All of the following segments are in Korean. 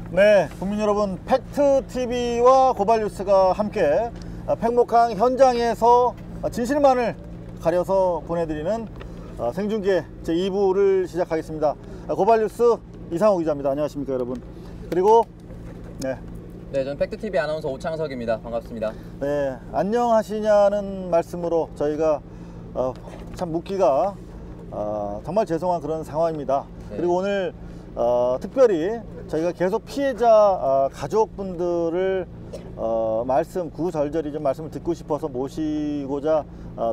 네, 국민 여러분, 팩트TV와 고발뉴스가 함께 팽목항 현장에서 진실만을 가려서 보내드리는 생중계 제2부를 시작하겠습니다. 고발뉴스 이상호 기자입니다. 안녕하십니까 여러분. 그리고 네, 저는 팩트TV 아나운서 오창석입니다. 반갑습니다. 네, 안녕하시냐는 말씀으로 저희가 참 묻기가 정말 죄송한 그런 상황입니다. 네. 그리고 오늘 특별히 저희가 계속 피해자 가족분들을 구구절절히 좀 말씀을 듣고 싶어서 모시고자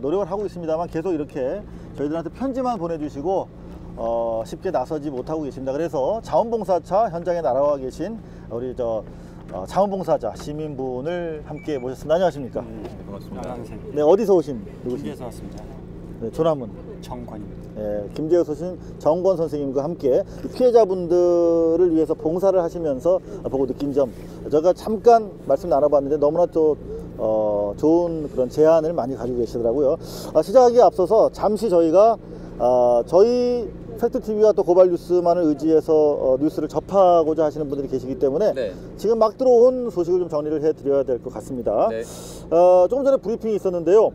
노력을 하고 있습니다만 계속 이렇게 저희들한테 편지만 보내주시고 쉽게 나서지 못하고 계십니다. 그래서 자원봉사차 현장에 날아와 계신 우리 자원봉사자 시민분을 함께 모셨습니다. 안녕하십니까? 반갑습니다. 네, 어디서 오신 누구십니까? 김제에서 왔습니다. 네, 조남은 정권입니다. 네, 김제에서 오신 정권 선생님과 함께 피해자분들을 위해서 봉사를 하시면서 보고 느낀 점, 제가 잠깐 말씀 나눠봤는데 너무나 또 좋은 그런 제안을 많이 가지고 계시더라고요. 시작하기에 앞서서 잠시 저희가 저희 팩트TV와 또 고발뉴스만을 의지해서 뉴스를 접하고자 하시는 분들이 계시기 때문에 네. 지금 막 들어온 소식을 좀 정리를 해드려야 될 것 같습니다. 네. 조금 전에 브리핑이 있었는데요.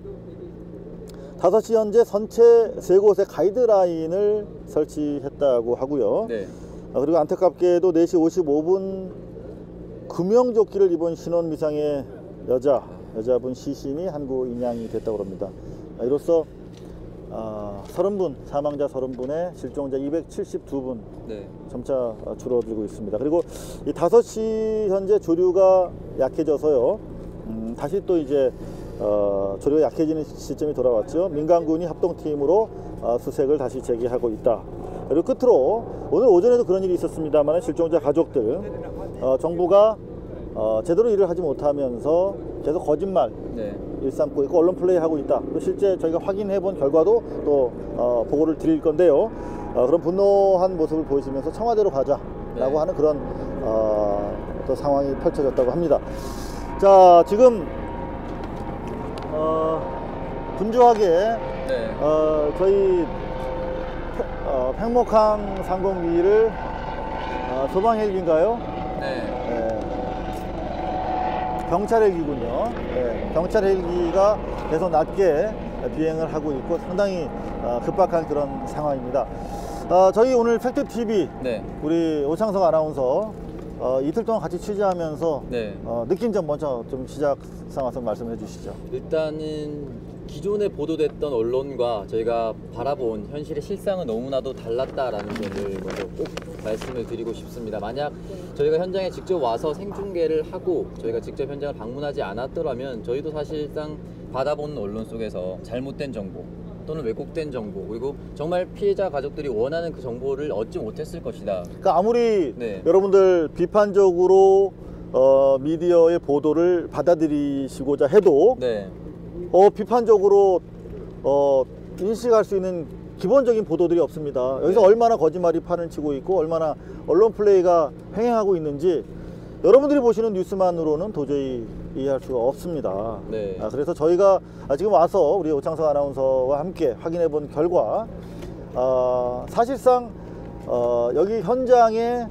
5시 현재 선체 3곳에 가이드라인을 설치했다고 하고요. 네. 그리고 안타깝게도 4시 55분 구명조끼를 입은 신원 미상의 여자분 시신이 한구 인양이 됐다고 합니다. 이로써 30분, 사망자 30분에 실종자 272분 네. 점차 줄어들고 있습니다. 그리고 이 5시 현재 조류가 약해져서요. 다시 또 이제 조류가 약해지는 시점이 돌아왔죠. 민간군이 합동팀으로 수색을 다시 재개하고 있다. 그리고 끝으로 오늘 오전에도 그런 일이 있었습니다만 실종자 가족들, 정부가 제대로 일을 하지 못하면서 계속 거짓말 네. 일삼고 있고 언론 플레이하고 있다. 또 실제 저희가 확인해 본 결과도 또 보고를 드릴 건데요. 그런 분노한 모습을 보이시면서 청와대로 가자라고 네. 하는 그런 또 상황이 펼쳐졌다고 합니다. 자, 지금 분주하게 네. 저희 팽목항 상공위를 소방 헬기인가요? 네. 경찰 헬기군요. 네, 경찰 헬기가 계속 낮게 비행을 하고 있고 상당히 급박한 그런 상황입니다. 저희 오늘 팩트TV 네. 우리 오창석 아나운서 이틀 동안 같이 취재하면서 네. 느낀 점 먼저 좀 시작 상황에서 말씀해 주시죠. 일단은 기존에 보도됐던 언론과 저희가 바라본 현실의 실상은 너무나도 달랐다라는 점을 먼저 꼭 말씀을 드리고 싶습니다. 만약 저희가 현장에 직접 와서 생중계를 하고 저희가 직접 현장을 방문하지 않았더라면 저희도 사실상 받아본 언론 속에서 잘못된 정보 또는 왜곡된 정보, 그리고 정말 피해자 가족들이 원하는 그 정보를 얻지 못했을 것이다. 그러니까 아무리 네. 여러분들 비판적으로 미디어의 보도를 받아들이시고자 해도 네. 비판적으로 인식할 수 있는 기본적인 보도들이 없습니다. 여기서 네. 얼마나 거짓말이 판을 치고 있고 얼마나 언론 플레이가 횡행하고 있는지 여러분들이 보시는 뉴스만으로는 도저히 이해할 수가 없습니다. 네. 그래서 저희가 지금 와서 우리 오창석 아나운서와 함께 확인해 본 결과 사실상 여기 현장의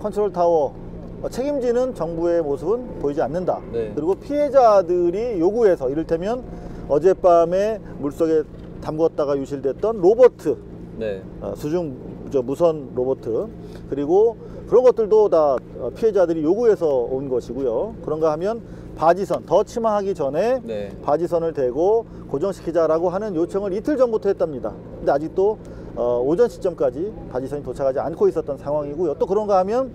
컨트롤 타워 책임지는 정부의 모습은 보이지 않는다. 네. 그리고 피해자들이 요구해서 이를테면 어젯밤에 물속에 담궜다가 유실됐던 로버트, 네. 수중 무선 로버트, 그리고 그런 것들도 다 피해자들이 요구해서 온 것이고요. 그런가 하면 바지선, 더 침하하기 전에 네. 바지선을 대고 고정시키자라고 하는 요청을 이틀 전부터 했답니다. 근데 아직도 오전 시점까지 바지선이 도착하지 않고 있었던 상황이고요. 또 그런가 하면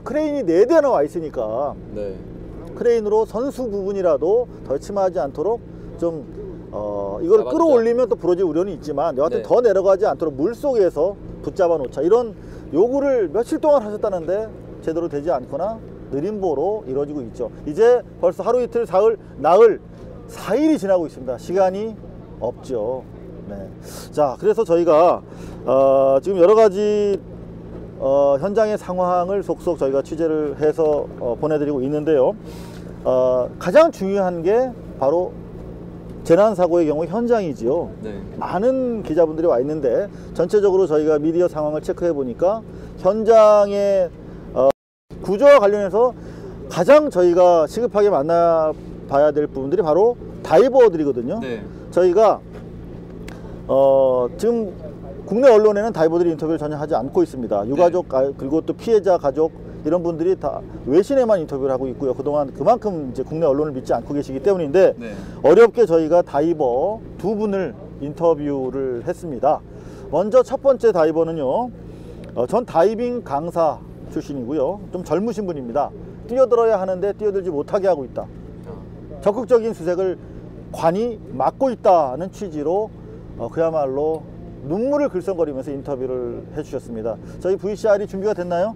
크레인이 4대나 와 있으니까 네. 크레인으로 선수 부분이라도 더 침하하지 않도록 좀 이걸 잡아주자. 끌어올리면 또 부러질 우려는 있지만 여하튼 네. 더 내려가지 않도록 물속에서 붙잡아 놓자, 이런 요구를 며칠 동안 하셨다는데 제대로 되지 않거나 느림보로 이루어지고 있죠. 이제 벌써 하루 이틀 사흘 나흘 4일이 지나고 있습니다. 시간이 없죠. 네. 자, 그래서 저희가 지금 여러 가지 현장의 상황을 속속 저희가 취재를 해서 보내드리고 있는데요. 가장 중요한 게 바로 재난사고의 경우 현장이지요. 네. 많은 기자분들이 와 있는데 전체적으로 저희가 미디어 상황을 체크해 보니까 현장에 구조와 관련해서 가장 저희가 시급하게 만나봐야 될 부분들이 바로 다이버들이거든요. 네. 저희가 지금 국내 언론에는 다이버들이 인터뷰를 전혀 하지 않고 있습니다. 유가족 그리고 또 피해자 가족 이런 분들이 다 외신에만 인터뷰를 하고 있고요. 그동안 그만큼 이제 국내 언론을 믿지 않고 계시기 때문인데 네. 어렵게 저희가 다이버 두 분을 인터뷰를 했습니다. 먼저 첫 번째 다이버는요. 전 다이빙 강사 출신이고요. 좀 젊으신 분입니다. 뛰어들어야 하는데 뛰어들지 못하게 하고 있다. 적극적인 수색을 관이 막고 있다는 취지로 그야말로 눈물을 글썽거리면서 인터뷰를 해주셨습니다. 저희 VCR이 준비가 됐나요?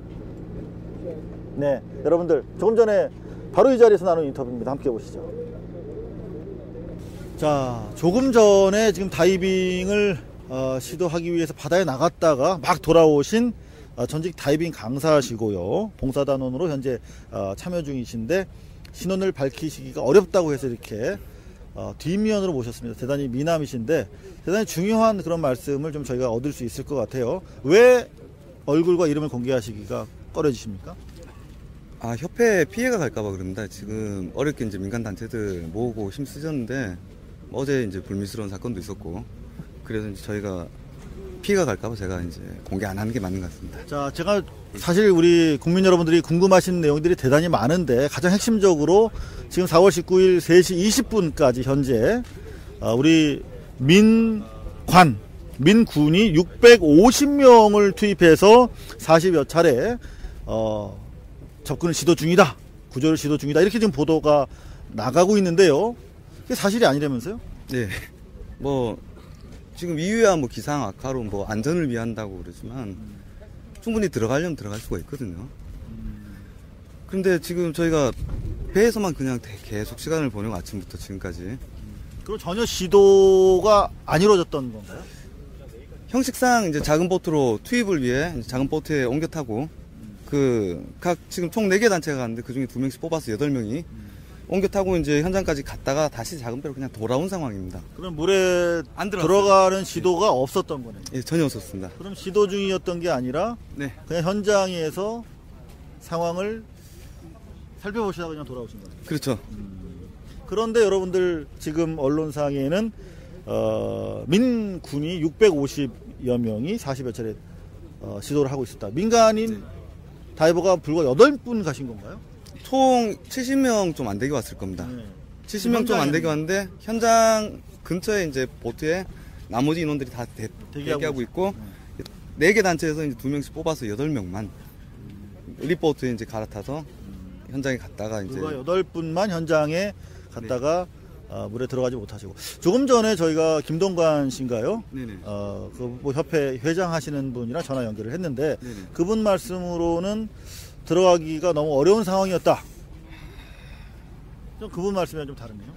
네, 여러분들 조금 전에 바로 이 자리에서 나눈 인터뷰입니다. 함께 보시죠. 자, 조금 전에 지금 다이빙을 시도하기 위해서 바다에 나갔다가 막 돌아오신 전직 다이빙 강사시고요. 봉사단원으로 현재 참여 중이신데 신원을 밝히시기가 어렵다고 해서 이렇게 뒷면으로 모셨습니다. 대단히 미남이신데 대단히 중요한 그런 말씀을 좀 저희가 얻을 수 있을 것 같아요. 왜 얼굴과 이름을 공개하시기가 꺼려지십니까? 협회에 피해가 갈까봐 그럽니다. 지금 어렵게 이제 민간단체들 모으고 힘쓰셨는데 어제 이제 불미스러운 사건도 있었고 그래서 이제 저희가 피해가 갈까봐 제가 이제 공개 안 하는 게 맞는 것 같습니다. 자, 제가 사실 우리 국민 여러분들이 궁금하신 내용들이 대단히 많은데 가장 핵심적으로 지금 4월 19일 3시 20분까지 현재 우리 민군이 650명을 투입해서 40여 차례 접근을 시도 중이다, 구조를 시도 중이다 이렇게 지금 보도가 나가고 있는데요. 그게 사실이 아니라면서요? 네, 지금 이유야 기상 악화로 안전을 위한다고 그러지만 충분히 들어가려면 들어갈 수가 있거든요. 그런데 지금 저희가 배에서만 그냥 계속 시간을 보내고 아침부터 지금까지. 그럼 전혀 시도가 안 이루어졌던 건가요? 형식상 이제 작은 보트로 투입을 위해 이제 작은 보트에 옮겨 타고 각 지금 총 4개 단체가 갔는데 그 중에 2명씩 뽑아서 8명이 옮겨 타고 이제 현장까지 갔다가 다시 작은 배로 그냥 돌아온 상황입니다. 그럼 물에 안 들어가는 시도가 없었던 거네요. 예, 전혀 없었습니다. 그럼 시도 중이었던 게 아니라 네. 그냥 현장에서 상황을 살펴보시다가 그냥 돌아오신 거예요. 그렇죠. 그런데 여러분들 지금 언론상에는 민군이 650여 명이 40여 차례 시도를 하고 있었다. 민간인 다이버가 불과 8분 가신 건가요? 총 70명 좀 안 되게 왔을 겁니다. 네. 70명 좀 안 되게 왔는데 현장 근처에 이제 보트에 나머지 인원들이 다 대기하고 있고 4개 단체에서 이제 2명씩 뽑아서 8명만 리포트에 이제 갈아타서 현장에 갔다가 이제 불과 8분만 현장에 갔다가 물에 들어가지 못하시고 조금 전에 저희가 김동관 씨인가요? 네네. 협회 회장 하시는 분이랑 전화 연결을 했는데 네네. 그분 말씀으로는 들어가기가 너무 어려운 상황이었다. 좀 그분 말씀이랑 좀 다르네요.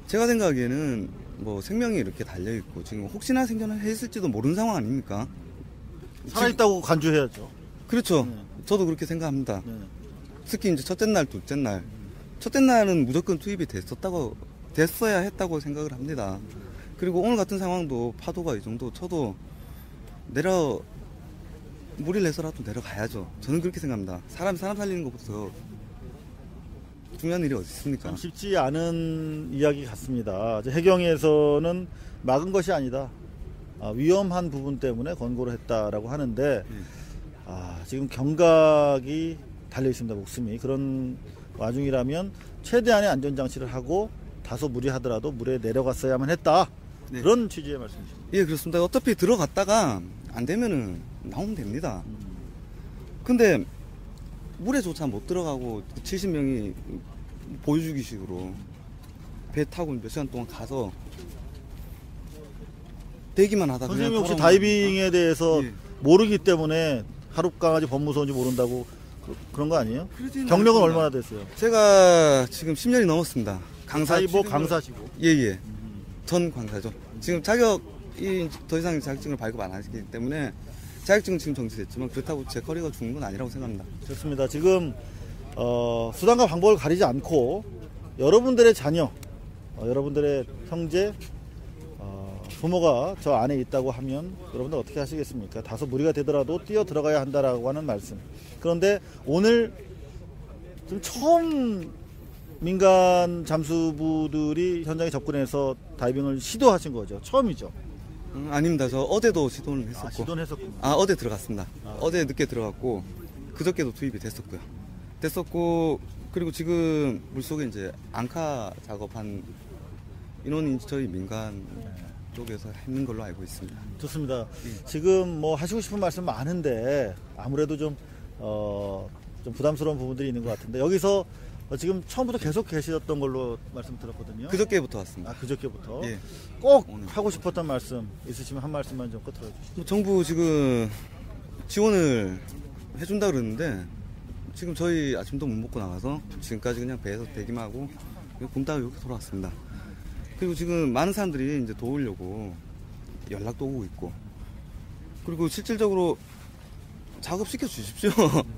제가 생각하기에는 생명이 이렇게 달려있고 지금 혹시나 생존을 했을지도 모르는 상황 아닙니까? 살아있다고 간주해야죠. 그렇죠. 네. 저도 그렇게 생각합니다. 네. 특히 이제 첫째 날, 둘째 날. 첫째 날은 무조건 투입이 됐어야 했다고 생각을 합니다. 그리고 오늘 같은 상황도 파도가 이 정도 쳐도 무리를 해서라도 내려가야죠. 저는 그렇게 생각합니다. 사람 살리는 것부터 중요한 일이 어디 있습니까? 참 쉽지 않은 이야기 같습니다. 해경에서는 막은 것이 아니다. 위험한 부분 때문에 권고를 했다라고 하는데 지금 경각이 달려 있습니다. 목숨이. 그런 와중이라면 최대한의 안전장치를 하고 다소 무리하더라도 물에 내려갔어야만 했다. 네. 그런 취지의 말씀이십니다. 예, 그렇습니다. 어차피 들어갔다가 안 되면은 나오면 됩니다. 근데 물에조차 못 들어가고 70명이 보여주기식으로 배 타고 몇 시간 동안 가서 대기만 하다가 선생님이 혹시 다이빙에 대해서 예. 모르기 때문에 하룻강아지 법무서인지 모른다고 그런 거 아니에요? 그러지는 경력은 않습니다. 얼마나 됐어요? 제가 지금 10년이 넘었습니다. 다이버 강사시고. 예예. 전 강사죠. 지금 자격이 더 이상 자격증을 발급 안 하시기 때문에 자격증은 지금 정지됐지만 그렇다고 제 커리어가 죽는 건 아니라고 생각합니다. 좋습니다. 지금 수단과 방법을 가리지 않고 여러분들의 자녀, 여러분들의 형제, 부모가 저 안에 있다고 하면 여러분들 어떻게 하시겠습니까? 다소 무리가 되더라도 뛰어 들어가야 한다라고 하는 말씀. 그런데 오늘 지금 처음 민간 잠수부들이 현장에 접근해서 다이빙을 시도하신 거죠? 처음이죠? 아닙니다. 저 어제도 시도를 했었고. 시도는 했었군요. 어제 들어갔습니다. 어제 늦게 들어갔고 그저께도 투입이 됐었고요. 그리고 지금 물속에 이제 앙카 작업한 인원이 저희 민간 쪽에서 했는 걸로 알고 있습니다. 좋습니다. 지금 뭐 하시고 싶은 말씀 많은데 아무래도 좀 부담스러운 부분들이 있는 것 같은데 여기서 지금 처음부터 계속 계셨던 걸로 말씀 들었거든요. 그저께부터 왔습니다. 그저께부터. 예. 꼭 오늘. 하고 싶었던 말씀 있으시면 한 말씀만 좀 끝으로 해주시죠. 정부 지금 지원을 해준다 그러는데 지금 저희 아침도 못 먹고 나가서 지금까지 그냥 배에서 대기만 하고 굶다가 이렇게 돌아왔습니다. 그리고 지금 많은 사람들이 이제 도우려고 연락도 오고 있고 그리고 실질적으로 작업시켜 주십시오.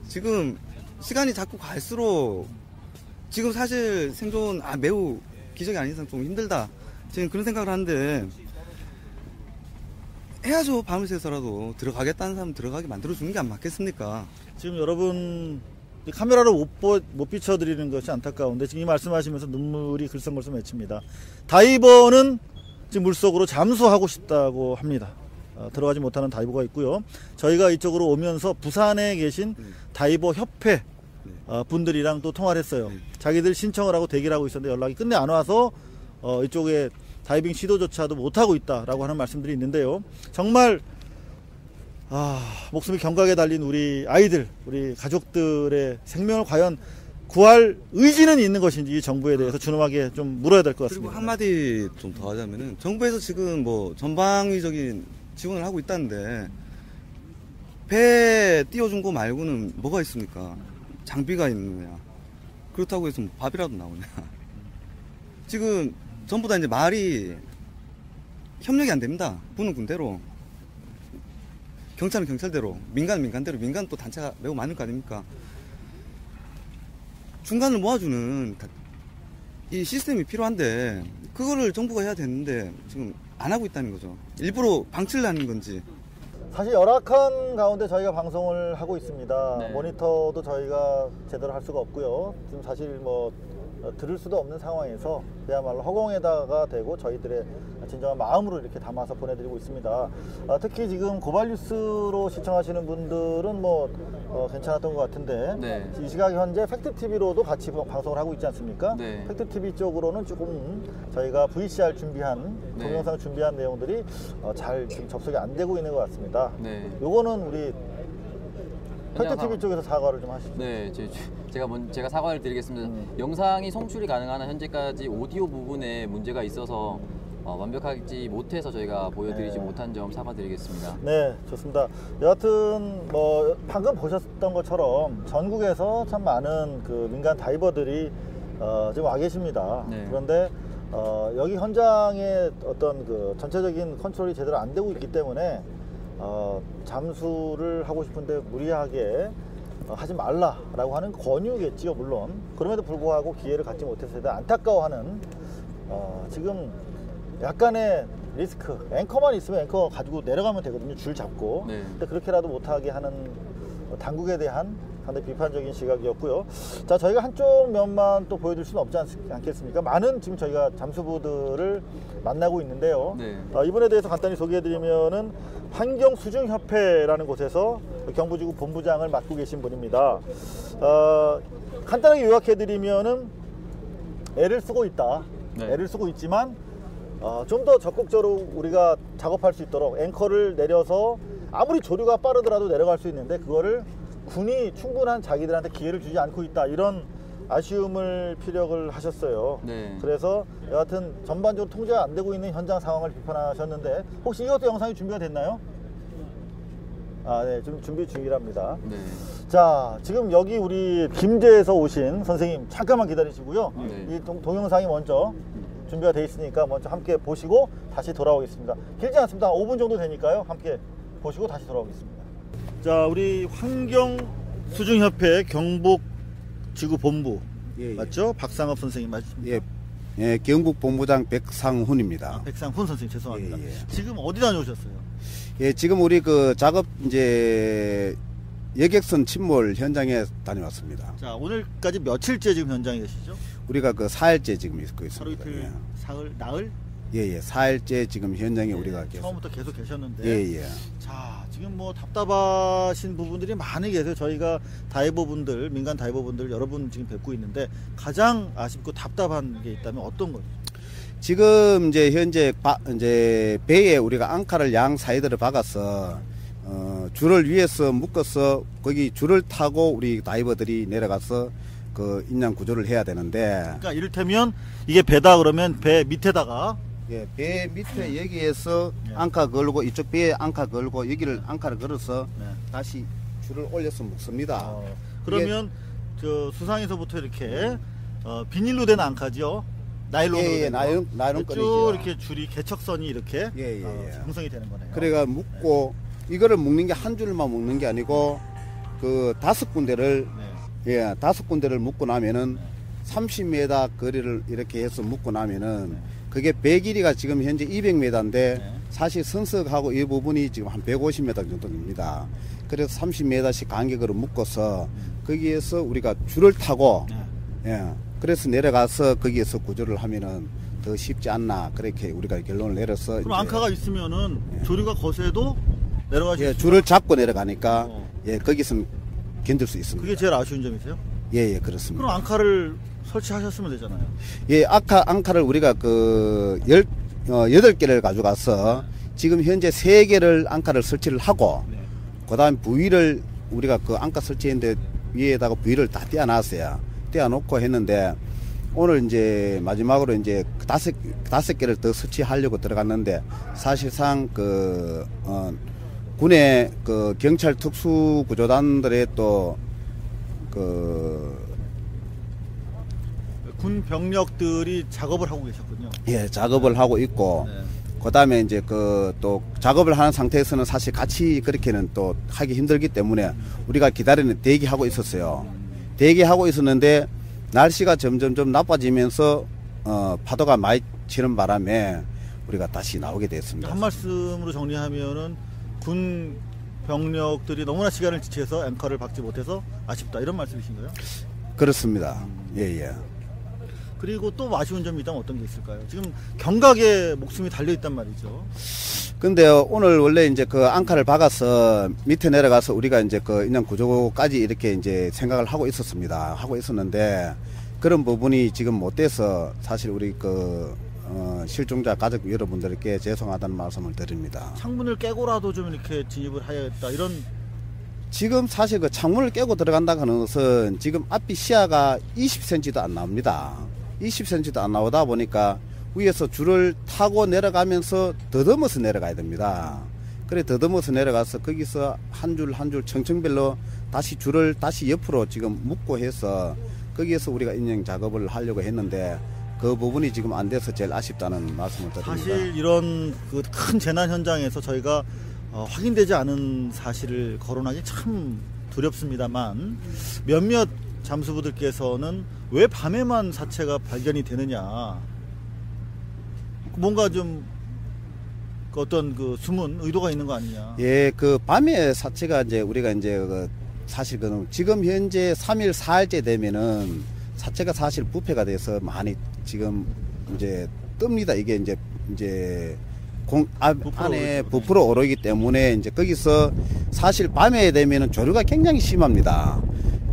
지금 시간이 자꾸 갈수록 지금 사실 생존 매우 기적이 아닌 이상 좀 힘들다 지금 그런 생각을 하는데 해야죠. 밤을 새서라도 들어가겠다는 사람 들어가게 만들어주는 게 안 맞겠습니까? 지금 여러분 카메라로 못 비춰드리는 것이 안타까운데 지금 이 말씀하시면서 눈물이 글썽글썽 맺힙니다. 다이버는 지금 물속으로 잠수하고 싶다고 합니다. 들어가지 못하는 다이버가 있고요. 저희가 이쪽으로 오면서 부산에 계신 다이버 협회 분들이랑 또 통화를 했어요. 자기들 신청을 하고 대기를 하고 있었는데 연락이 끝내 안 와서 이쪽에 다이빙 시도조차도 못하고 있다라고 하는 말씀들이 있는데요. 정말 목숨이 경각에 달린 우리 아이들, 우리 가족들의 생명을 과연 구할 의지는 있는 것인지 이 정부에 대해서 준엄하게 좀 물어야 될 것 그리고 같습니다. 한마디 좀 더 하자면은 정부에서 지금 뭐 전방위적인 지원을 하고 있다는데 배 띄워준 거 말고는 뭐가 있습니까? 장비가 있느냐? 그렇다고 해서 뭐 밥이라도 나오냐? 지금 전부 다 이제 말이 협력이 안 됩니다. 군은 군대로, 경찰은 경찰대로, 민간은 민간대로, 민간 또 단체가 매우 많을 거 아닙니까? 중간을 모아주는 이 시스템이 필요한데 그거를 정부가 해야 되는데 지금 안 하고 있다는 거죠. 일부러 방치를 하는 건지. 사실 열악한 가운데 저희가 방송을 하고 있습니다. 네. 모니터도 저희가 제대로 할 수가 없고요. 지금 사실 뭐 들을 수도 없는 상황에서 그야말로 허공에다가 대고 저희들의 진정한 마음으로 이렇게 담아서 보내드리고 있습니다. 특히 지금 고발뉴스로 시청하시는 분들은 뭐 괜찮았던 것 같은데 네. 이 시각 현재 팩트TV로도 같이 방송을 하고 있지 않습니까? 네. 팩트TV 쪽으로는 조금 저희가 VCR 준비한 네. 동영상 준비한 내용들이 잘 지금 접속이 안 되고 있는 것 같습니다. 네. 요거는 우리 현장 팩트TV 쪽에서 사과를 좀 하시죠. 네, 제가 사과를 드리겠습니다. 영상이 송출이 가능한 현재까지 오디오 부분에 문제가 있어서 완벽하지 못해서 저희가 보여드리지 네. 못한 점 사과드리겠습니다. 네, 좋습니다. 여하튼 뭐 방금 보셨던 것처럼 전국에서 참 많은 그 민간 다이버들이 지금 와 계십니다. 네. 그런데 여기 현장에 어떤 그 전체적인 컨트롤이 제대로 안 되고 있기 때문에 잠수를 하고 싶은데 무리하게 하지 말라라고 하는 권유겠지요, 물론. 그럼에도 불구하고 기회를 갖지 못해서 대단 안타까워하는 지금 약간의 리스크. 앵커만 있으면 앵커 가지고 내려가면 되거든요, 줄 잡고. 네. 근데 그렇게라도 못하게 하는 당국에 대한 상당히 비판적인 시각이었고요. 자, 저희가 한쪽 면만 또 보여드릴 수는 없지 않겠습니까? 많은 지금 저희가 잠수부들을 만나고 있는데요. 네. 이번에 대해서 간단히 소개해드리면은 환경수중협회라는 곳에서 경부지구 본부장을 맡고 계신 분입니다. 간단하게 요약해드리면은 애를 쓰고 있다. 네. 애를 쓰고 있지만 좀 더 적극적으로 우리가 작업할 수 있도록 앵커를 내려서 아무리 조류가 빠르더라도 내려갈 수 있는데 그거를 군이 충분한 자기들한테 기회를 주지 않고 있다, 이런 아쉬움을 피력을 하셨어요. 네. 그래서 여하튼 전반적으로 통제가 안 되고 있는 현장 상황을 비판하셨는데 혹시 이것도 영상이 준비가 됐나요? 네, 지금 준비 중이랍니다. 네. 자, 지금 여기 우리 김제에서 오신 선생님 잠깐만 기다리시고요. 네. 이 동영상이 먼저 준비가 돼 있으니까 먼저 함께 보시고 다시 돌아오겠습니다. 길지 않습니다. 5분 정도 되니까요. 함께 보시고 다시 돌아오겠습니다. 자, 우리 환경수중협회 경북지구본부 예, 예. 맞죠? 박상업 선생님 맞습니까? 예, 예, 경북 본부장 백상훈입니다. 백상훈 선생님 죄송합니다. 예, 예. 지금 어디 다녀오셨어요? 예, 지금 우리 그 작업 이제 여객선 침몰 현장에 다녀왔습니다. 자, 오늘까지 며칠째 지금 현장에 계시죠? 우리가 그 4일째 지금 있고 하루 있습니다. 이틀, 사흘, 나흘? 예, 예. 4일째 지금 현장에 우리가 계속. 처음부터 계속 계셨는데. 예, 예. 자, 지금 뭐 답답하신 부분들이 많이 계세요. 저희가 다이버분들, 민간 다이버분들 여러분 지금 뵙고 있는데 가장 아쉽고 답답한 게 있다면 어떤 거죠? 지금 이제 현재 이제 배에 우리가 앙카를 양 사이드를 박아서 줄을 위에서 묶어서 거기 줄을 타고 우리 다이버들이 내려가서 그 인양 구조를 해야 되는데, 그러니까 이를테면 이게 배다 그러면 배 밑에다가 예, 배 밑에 여기에서 예. 앙카 걸고 이쪽 배에 앙카 걸고 여기를 앙카를 걸어서 네. 다시 줄을 올려서 묶습니다. 그러면 저 수상에서부터 이렇게 비닐로 된 앙카죠. 나일론으로 예, 예, 된 거. 나일론 쭉 끈이죠. 이렇게 줄이 개척선이 이렇게 예, 예, 예. 형성이 되는 거네요. 그래가 묶고 이거를 묶는 게 한 줄만 묶는 게 아니고 그 5군데를 네. 예, 5군데를 묶고 나면은 30m 거리를 이렇게 해서 묶고 나면은 그게 배 길이가 지금 현재 200m인데 네. 사실 선석하고 이 부분이 지금 한 150m 정도 됩니다. 그래서 30m씩 간격으로 묶어서 거기에서 우리가 줄을 타고 네. 예, 그래서 내려가서 거기에서 구조를 하면은 더 쉽지 않나 그렇게 우리가 결론을 내려서 그럼 이제 앙카가 있으면은 조류가 거세도 내려가실 예, 수 줄을 잡고 내려가니까 어. 예, 거기서 견딜 수 있습니다. 그게 제일 아쉬운 점이세요? 예, 예, 그렇습니다. 그럼 앙카를 설치하셨으면 되잖아요. 예, 앙카를 우리가 그 8개를 가져가서 지금 현재 3개를 앙카를 설치를 하고 네. 그 다음 부위를 우리가 그 앙카 설치했는데 위에다가 부위를 다 떼어놨어요. 떼어놓고 했는데 오늘 이제 마지막으로 이제 5개를 더 설치하려고 들어갔는데 사실상 그 군의 그 경찰 특수구조단들의 또 군 병력들이 작업을 하고 계셨군요. 예, 작업을 하고 있고 네. 그 다음에 이제 그 또 작업을 하는 상태에서는 사실 같이 그렇게는 또 하기 힘들기 때문에 우리가 대기하고 있었어요. 대기하고 있었는데 날씨가 점점 나빠지면서 파도가 많이 치는 바람에 우리가 다시 나오게 됐습니다. 한 말씀으로 정리하면은 군 병력들이 너무나 시간을 지체해서 앵커를 박지 못해서 아쉽다 이런 말씀이신가요? 그렇습니다. 예, 예. 그리고 또 아쉬운 점이 있다면 어떤 게 있을까요? 지금 경각에 목숨이 달려 있단 말이죠. 근데 오늘 원래 이제 그 앙카를 박아서 밑에 내려가서 우리가 이제 그 인양 구조까지 이렇게 이제 생각을 하고 있었습니다. 하고 있었는데 그런 부분이 지금 못 돼서 사실 우리 그 실종자 가족 여러분들께 죄송하다는 말씀을 드립니다. 창문을 깨고라도 좀 이렇게 진입을 해야겠다 이런. 지금 사실 그 창문을 깨고 들어간다고 하는 것은 지금 앞이 시야가 20cm도 안 나옵니다. 20cm도 안 나오다 보니까 위에서 줄을 타고 내려가면서 더듬어서 내려가야 됩니다. 그래 더듬어서 내려가서 거기서 한 줄 한 줄 청청별로 다시 줄을 다시 옆으로 지금 묶고 해서 거기에서 우리가 인양 작업을 하려고 했는데 그 부분이 지금 안 돼서 제일 아쉽다는 말씀을 드립니다. 사실 이런 그 큰 재난 현장에서 저희가 확인되지 않은 사실을 거론하기 참 두렵습니다만 몇몇 잠수부들께서는 왜 밤에만 사체가 발견이 되느냐, 뭔가 좀 어떤 그 숨은 의도가 있는 거 아니냐. 예, 그 밤에 사체가 이제 우리가 이제 그 사실 그 지금 현재 3일 4일째 되면은 사체가 사실 부패가 돼서 많이 지금 이제 뜹니다. 이게 이제 안에 부풀어 오르기 때문에 이제 거기서 사실 밤에 되면은 조류가 굉장히 심합니다.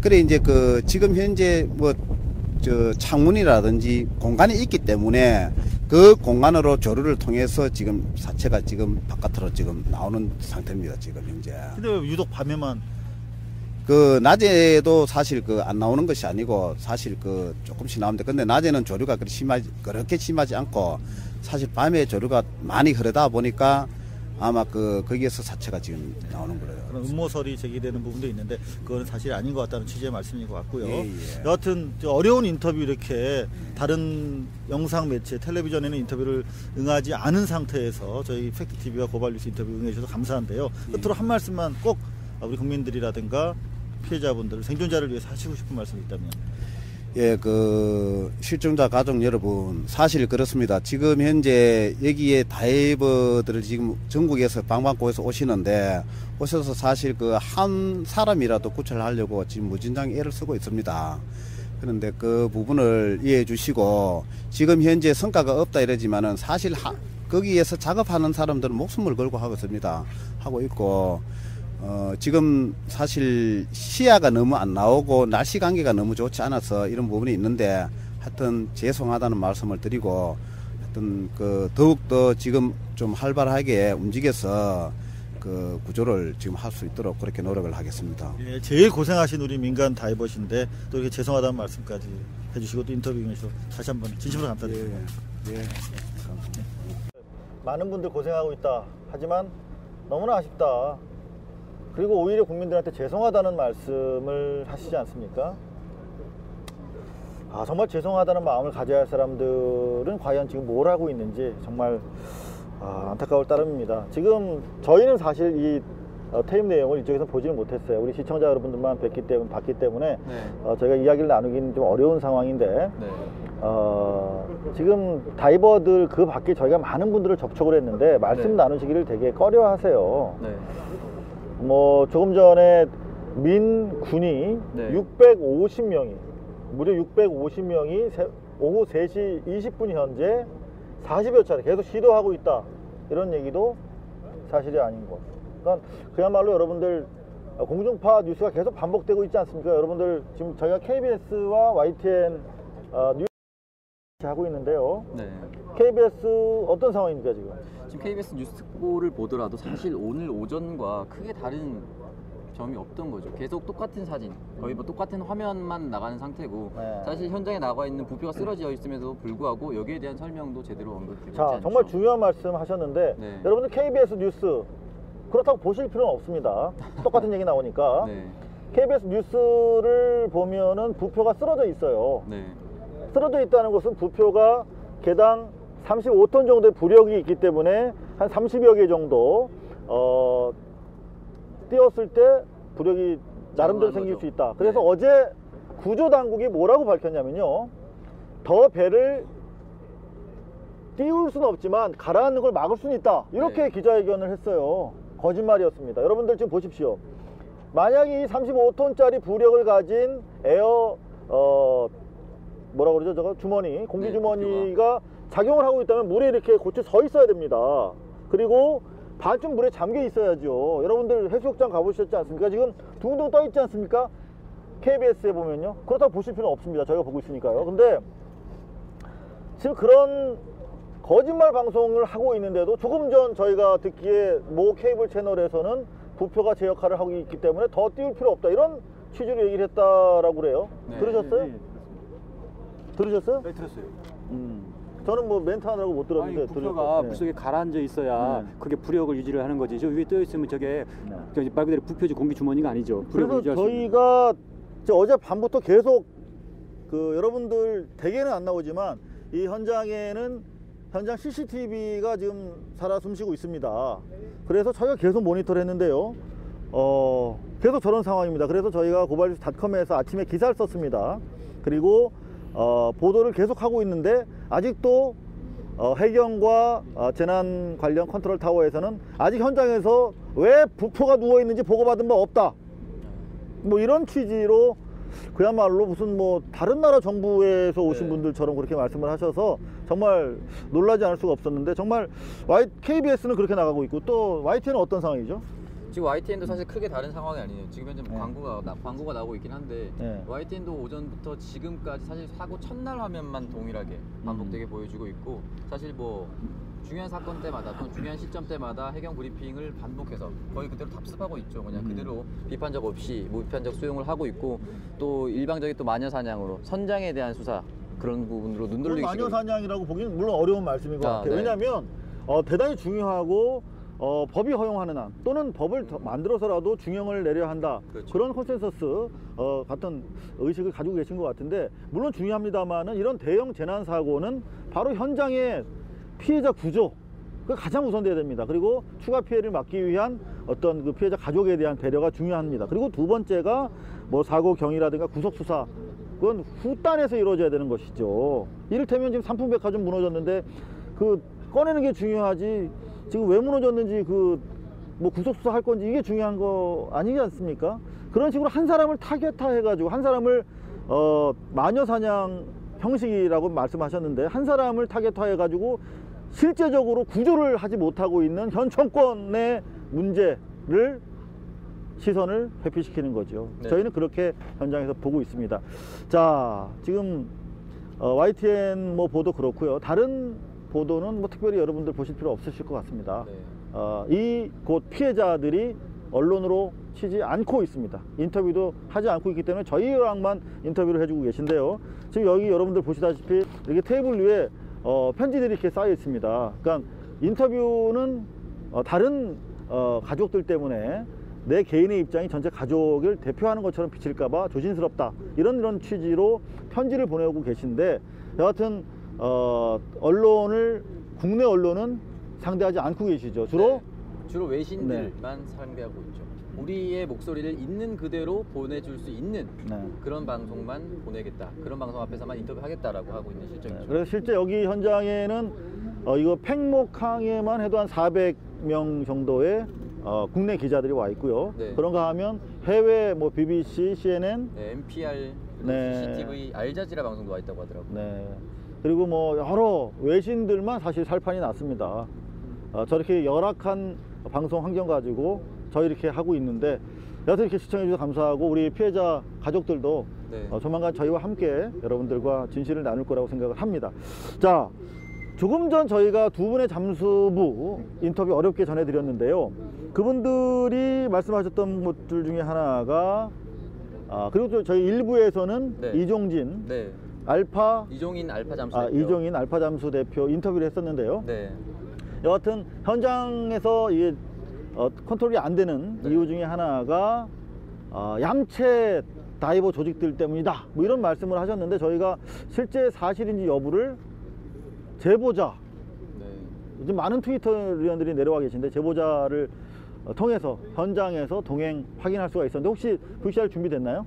그래 이제 그 지금 현재 뭐 저 창문이라든지 공간이 있기 때문에 그 공간으로 조류를 통해서 지금 사체가 지금 바깥으로 지금 나오는 상태입니다. 지금 현재. 근데 왜 유독 밤에만? 그 낮에도 사실 그 안 나오는 것이 아니고 사실 그 조금씩 나오는데 근데 낮에는 조류가 그렇게 심하지 않고 사실 밤에 조류가 많이 흐르다 보니까 아마 거기에서 사체가 지금 나오는 거예요. 그런 음모설이 제기되는 부분도 있는데 그거는 사실이 아닌 것 같다는 취지의 말씀인 것 같고요. 예, 예. 여하튼 어려운 인터뷰 이렇게 다른 영상 매체 텔레비전에는 인터뷰를 응하지 않은 상태에서 저희 팩트TV와 고발뉴스 인터뷰 응해주셔서 감사한데요. 끝으로 한 말씀만 꼭 우리 국민들이라든가 피해자분들, 생존자를 위해서 하시고 싶은 말씀이 있다면. 예, 그 실종자 가족 여러분, 사실 그렇습니다. 지금 현재 여기에 다이버들을 지금 전국에서 방방곡에서 오시는데 오셔서 사실 그 한 사람이라도 구출하려고 지금 무진장 애를 쓰고 있습니다. 그런데 그 부분을 이해해 주시고 지금 현재 성과가 없다 이러지만은 사실 거기에서 작업하는 사람들은 목숨을 걸고 하고 있습니다. 하고 있고 지금 사실 시야가 너무 안 나오고 날씨 관계가 너무 좋지 않아서 이런 부분이 있는데 하여튼 죄송하다는 말씀을 드리고 하여튼 그 더욱더 지금 좀 활발하게 움직여서 그 구조를 지금 할 수 있도록 그렇게 노력을 하겠습니다. 예, 제일 고생하신 우리 민간 다이버신데 또 이렇게 죄송하다는 말씀까지 해주시고 또 인터뷰 응해주셔서 다시 한번 진심으로 감사드립니다. 예. 많은 분들 고생하고 있다. 하지만 너무나 아쉽다. 그리고 오히려 국민들한테 죄송하다는 말씀을 하시지 않습니까? 아, 정말 죄송하다는 마음을 가져야 할 사람들은 과연 지금 뭘 하고 있는지 정말 안타까울 따름입니다. 지금 저희는 사실 이 테이프 내용을 이쪽에서 보지는 못했어요. 우리 시청자 여러분들만 봤기 때문에 저희가 이야기를 나누기는 좀 어려운 상황인데 지금 다이버들 그 밖에 저희가 많은 분들을 접촉을 했는데 말씀 나누시기를 되게 꺼려 하세요. 뭐 조금 전에 민 군이 650명이 무려 650명이 오후 3시 20분 현재 40여 차례 계속 시도하고 있다 이런 얘기도 사실이 아닌 것. 그러니까 그야말로 여러분들 공중파 뉴스가 계속 반복되고 있지 않습니까? 여러분들 지금 저희가 KBS와 YTN 뉴스 하고 있는데요. KBS 어떤 상황입니까 지금? 지금 KBS 뉴스를 보더라도 사실 오늘 오전과 크게 다른 점이 없던 거죠. 계속 똑같은 사진, 거의 뭐 똑같은 화면만 나가는 상태고 사실 현장에 나와 있는 부표가 쓰러져 있음에도 불구하고 여기에 대한 설명도 제대로 언급되고 있지 않죠. 정말 중요한 말씀 하셨는데 여러분들 KBS 뉴스 그렇다고 보실 필요는 없습니다. 똑같은 얘기 나오니까 KBS 뉴스를 보면은 부표가 쓰러져 있어요. 쓰러져 있다는 것은 부표가 개당 35톤 정도의 부력이 있기 때문에 한 30여 개 정도 띄웠을 때 부력이 나름대로 생길 수 있다. 그래서 어제 구조당국이 뭐라고 밝혔냐면요, 더 배를 띄울 수는 없지만 가라앉는 걸 막을 수는 있다, 이렇게 기자회견을 했어요. 거짓말이었습니다. 여러분들 지금 보십시오. 만약에 이 35톤짜리 부력을 가진 에어 뭐라고 그러죠? 저거 주머니, 공기 주머니가 작용을 하고 있다면 물에 이렇게 고쳐 서 있어야 됩니다. 그리고 반쯤 물에 잠겨 있어야죠. 여러분들 해수욕장 가보셨지 않습니까? 지금 둥둥 떠 있지 않습니까? KBS에 보면요. 그렇다고 보실 필요는 없습니다. 저희가 보고 있으니까요. 근데 지금 그런 거짓말 방송을 하고 있는데도 조금 전 저희가 듣기에 모 케이블 채널에서는 부표가 제 역할을 하고 있기 때문에 더 띄울 필요 없다, 이런 취지로 얘기를 했다라고 그래요. 들으셨어요? 들으셨어요? 네, 들었어요. 저는 뭐 멘트 하느라고 못 들었는데. 부표가 물속에 가라앉아 있어야 그게 부력을 유지를 하는 거지. 저 위에 떠 있으면 저게 말 그대로 부표지 공기 주머니가 아니죠. 그래서 저희가 어제 밤부터 계속 여러분들 대개는 안 나오지만 이 현장에는 현장 CCTV가 지금 살아 숨쉬고 있습니다. 그래서 저희가 계속 모니터를 했는데요. 계속 저런 상황입니다. 그래서 저희가 고발뉴스닷컴에서 아침에 기사를 썼습니다. 그리고 보도를 계속하고 있는데 아직도 해경과 재난 관련 컨트롤 타워에서는 아직 현장에서 왜 부표가 누워 있는지 보고받은 바 없다, 뭐 이런 취지로 그야말로 무슨 뭐 다른 나라 정부에서 오신 분들처럼 그렇게 말씀을 하셔서 정말 놀라지 않을 수가 없었는데, 정말 KBS는 그렇게 나가고 있고 또 YTN은 어떤 상황이죠? 지금 YTN도 사실 크게 다른 상황이 아니에요. 지금 현재 광고가 나오고 있긴 한데 YTN도 오전부터 지금까지 사실 사고 첫날 화면만 동일하게 반복되게 보여주고 있고, 사실 뭐 중요한 사건 때마다 또는 중요한 시점 때마다 해경 브리핑을 반복해서 거의 그대로 답습하고 있죠. 그냥 그대로 비판적 없이 무비판적 수용을 하고 있고, 또 일방적인 또 마녀 사냥으로 선장에 대한 수사 그런 부분으로 눈 돌리기 마녀 사냥이라고 보기는 물론 어려운 말씀인 것 같아요. 왜냐하면 대단히 중요하고 법이 허용하는 한 또는 법을 만들어서라도 중형을 내려야 한다, 그런 컨센서스 같은 의식을 가지고 계신 것 같은데, 물론 중요합니다만은 이런 대형 재난 사고는 바로 현장의 피해자 구조, 그 가장 우선돼야 됩니다. 그리고 추가 피해를 막기 위한 어떤 그 피해자 가족에 대한 배려가 중요합니다. 그리고 두 번째가 뭐 사고 경위라든가 구속 수사, 그건 후단에서 이루어져야 되는 것이죠. 이를테면 지금 삼풍백화점 무너졌는데 그 꺼내는 게 중요하지 지금 왜 무너졌는지 그 뭐 구속수사 할 건지 이게 중요한 거 아니지 않습니까? 그런 식으로 한 사람을 타겟화 해가지고 한 사람을 마녀사냥 형식이라고 말씀하셨는데 한 사람을 타겟화 해가지고 실제적으로 구조를 하지 못하고 있는 현 정권의 문제를 시선을 회피시키는 거죠. 네. 저희는 그렇게 현장에서 보고 있습니다. 자, 지금 YTN 뭐 보도 그렇고요. 다른 보도는 뭐 특별히 여러분들 보실 필요 없으실 것 같습니다. 네. 이 곧 피해자들이 언론으로 치지 않고 있습니다. 인터뷰도 하지 않고 있기 때문에 저희랑만 인터뷰를 해주고 계신데요. 지금 여기 여러분들 보시다시피 이렇게 테이블 위에 편지들이 이렇게 쌓여 있습니다. 그러니까 인터뷰는 다른 가족들 때문에 내 개인의 입장이 전체 가족을 대표하는 것처럼 비칠까봐 조심스럽다. 이런 취지로 편지를 보내고 계신데 여하튼 언론을 국내 언론은 상대하지 않고 계시죠. 주로 네. 주로 외신들만 상대하고 있죠. 우리의 목소리를 있는 그대로 보내줄 수 있는 네. 그런 방송만 보내겠다. 그런 방송 앞에서만 인터뷰하겠다라고 하고 있는 실정이죠. 그래서 실제 여기 현장에는 이거 팽목항에만 해도 한 400명 정도의 국내 기자들이 와 있고요. 네. 그런가 하면 해외 뭐 BBC, CNN, 네, NPR, 네. CCTV, 알자지라 방송도 와 있다고 하더라고요. 네. 그리고 뭐 여러 외신들만 사실 살판이 났습니다. 저렇게 열악한 방송 환경 가지고 저희 이렇게 하고 있는데 여하튼 이렇게 시청해 주셔서 감사하고 우리 피해자 가족들도 네. 조만간 저희와 함께 여러분들과 진실을 나눌 거라고 생각을 합니다. 자, 조금 전 저희가 두 분의 잠수부 인터뷰 어렵게 전해드렸는데요. 그분들이 말씀하셨던 것들 중에 하나가 그리고 또 저희 일부에서는 네. 이종진 네. 이종인 알파 잠수 대표. 이종인 알파 잠수 대표 인터뷰를 했었는데요. 네. 여하튼 현장에서 이게 컨트롤이 안 되는 네. 이유 중에 하나가 얌체 다이버 조직들 때문이다. 뭐 이런 말씀을 하셨는데 저희가 실제 사실인지 여부를 제보자 네. 요즘 많은 트위터위원들이 내려와 계신데 제보자를 통해서 현장에서 동행 확인할 수가 있었는데 혹시 VCR 준비됐나요?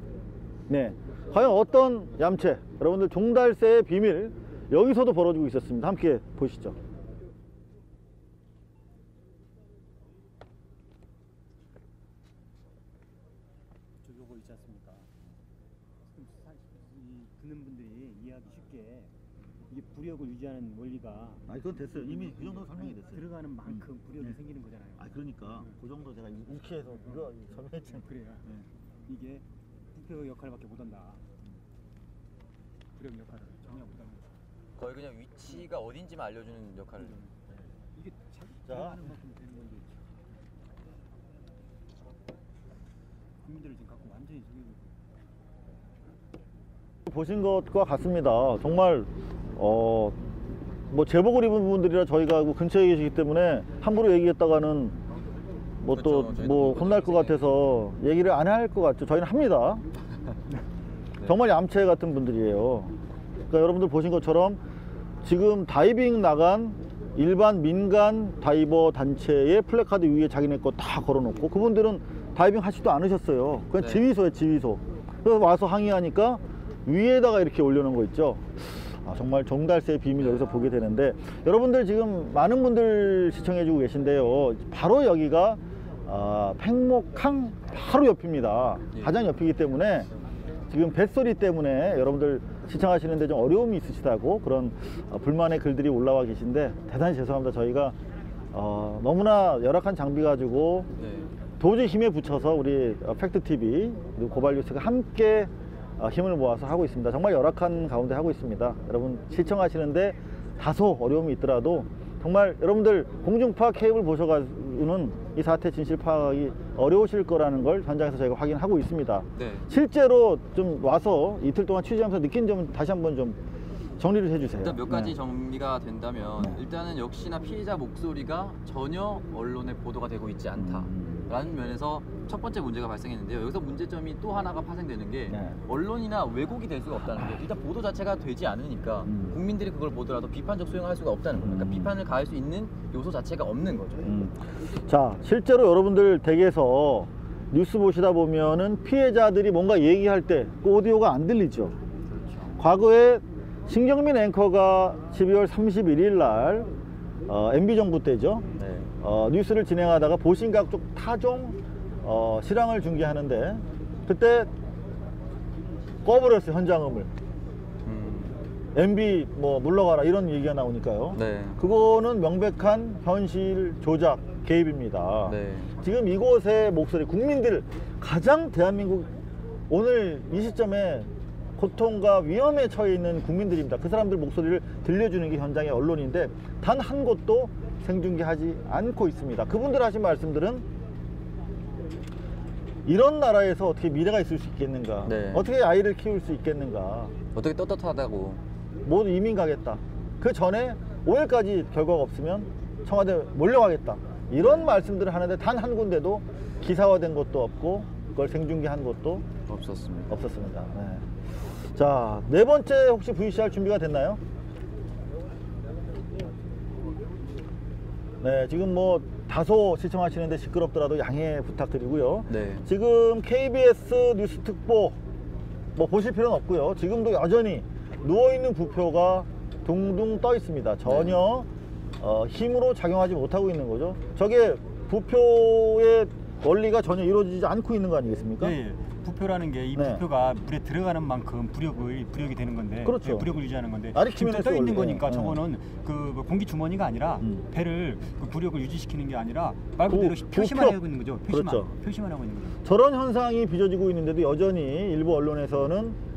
네. 과연 어떤 얌체 여러분들 종달새의 비밀 여기서도 벌어지고 있었습니다. 함께 보시죠. 요거 있지 않습니까? 듣는 분들이 이해하기 쉽게 이게 부력을 유지하는 원리가 그건 됐어요. 이미 그 정도 설명이 됐어요. 들어가는 만큼 부력이 생기는 거잖아요. 그러니까 그 정도 제가 우키에서 이거 설명했잖아요. 그래요. 이게 부표 역할밖에 못한다. 부력 역할을 전혀 못하는 거죠. 거의 그냥 위치가 어딘지만 알려주는 역할을. 이게 자. 들어가는 만큼 되는 건데 국민들을 지금 갖고 완전히 속이고 보신 것과 같습니다. 정말 뭐 제복을 입은 분들이라 저희가 근처에 계시기 때문에 함부로 얘기했다가는 뭐 또 그렇죠. 뭐 저희도 혼날 것 그렇게 같아서 얘기를 안 할 것 같죠. 저희는 합니다. 정말 얌체 같은 분들이에요. 그러니까 여러분들 보신 것처럼 지금 다이빙 나간 일반 민간 다이버 단체의 플래카드 위에 자기네 거 다 걸어놓고 그분들은 다이빙 하지도 않으셨어요. 그냥 네. 지휘소에 지휘소. 그래서 와서 항의하니까 위에다가 이렇게 올려놓은 거 있죠. 정말 정달새의 비밀 여기서 보게 되는데 여러분들 지금 많은 분들 시청해주고 계신데요. 바로 여기가 팽목항 바로 옆입니다. 예. 가장 옆이기 때문에 지금 뱃소리 때문에 여러분들 시청하시는데 좀 어려움이 있으시다고 그런 불만의 글들이 올라와 계신데 대단히 죄송합니다. 저희가 너무나 열악한 장비 가지고 네. 도저히 힘에 붙여서 우리 팩트TV 그리고 고발뉴스가 함께 힘을 모아서 하고 있습니다. 정말 열악한 가운데 하고 있습니다. 여러분 시청하시는데 다소 어려움이 있더라도 정말 여러분들 공중파 케이블 보셔가지고는 이 사태 진실 파악이 어려우실 거라는 걸 현장에서 저희가 확인하고 있습니다. 네. 실제로 좀 와서 이틀 동안 취재하면서 느낀 점 다시 한번 좀 정리를 해주세요. 일단 몇 가지 네. 정리가 된다면 네. 일단은 역시나 피해자 목소리가 전혀 언론에 보도가 되고 있지 않다라는 면에서 첫 번째 문제가 발생했는데요. 여기서 문제점이 또 하나가 파생되는 게 네. 언론이나 왜곡이 될 수가 없다는 게 일단 보도 자체가 되지 않으니까 국민들이 그걸 보더라도 비판적 소용을 할 수가 없다는 겁니다. 그러니까 비판을 가할 수 있는 요소 자체가 없는 거죠. 자, 실제로 여러분들 댁에서 뉴스 보시다 보면은 피해자들이 뭔가 얘기할 때 그 오디오가 안 들리죠. 과거에 신경민 앵커가 12월 31일 날 MB정부 때죠. 네. 뉴스를 진행하다가 보신각 쪽 타종 실황을 중계하는데 그때 꺼버렸어요. 현장음을. MB 뭐 물러가라 이런 얘기가 나오니까요. 네. 그거는 명백한 현실 조작 개입입니다. 네. 지금 이곳의 목소리, 국민들, 가장 대한민국 오늘 이 시점에 고통과 위험에 처해 있는 국민들입니다. 그 사람들 목소리를 들려주는 게 현장의 언론인데 단 한 곳도 생중계하지 않고 있습니다. 그분들 하신 말씀들은 이런 나라에서 어떻게 미래가 있을 수 있겠는가, 네. 어떻게 아이를 키울 수 있겠는가, 어떻게 떳떳하다고. 모두 이민 가겠다, 그 전에 5일까지 결과가 없으면 청와대 몰려가겠다, 이런 말씀들을 하는데 단 한 군데도 기사화된 것도 없고 그걸 생중계한 것도 없었습니다. 없었습니다. 네. 자, 네 번째 혹시 VCR 준비가 됐나요? 네, 지금 뭐 다소 시청하시는데 시끄럽더라도 양해 부탁드리고요. 네. 지금 KBS 뉴스 특보 뭐 보실 필요는 없고요. 지금도 여전히 누워있는 부표가 둥둥 떠 있습니다. 전혀 힘으로 작용하지 못하고 있는 거죠. 저게 부표의 원리가 전혀 이루어지지 않고 있는 거 아니겠습니까? 네, 부표라는 게 이 네. 부표가 물에 들어가는 만큼 부력이 되는 건데, 그렇죠. 네, 부력을 유지하는 건데 아리키메데스 지금 떠 있는 원리. 거니까 네. 저거는 그 공기 주머니가 아니라 배를 그 부력을 유지시키는 게 아니라 말 그대로 표시만 부표. 하고 있는 거죠. 표시만 그렇죠. 표시만 하고 있는 거죠. 저런 현상이 빚어지고 있는데도 여전히 일부 언론에서는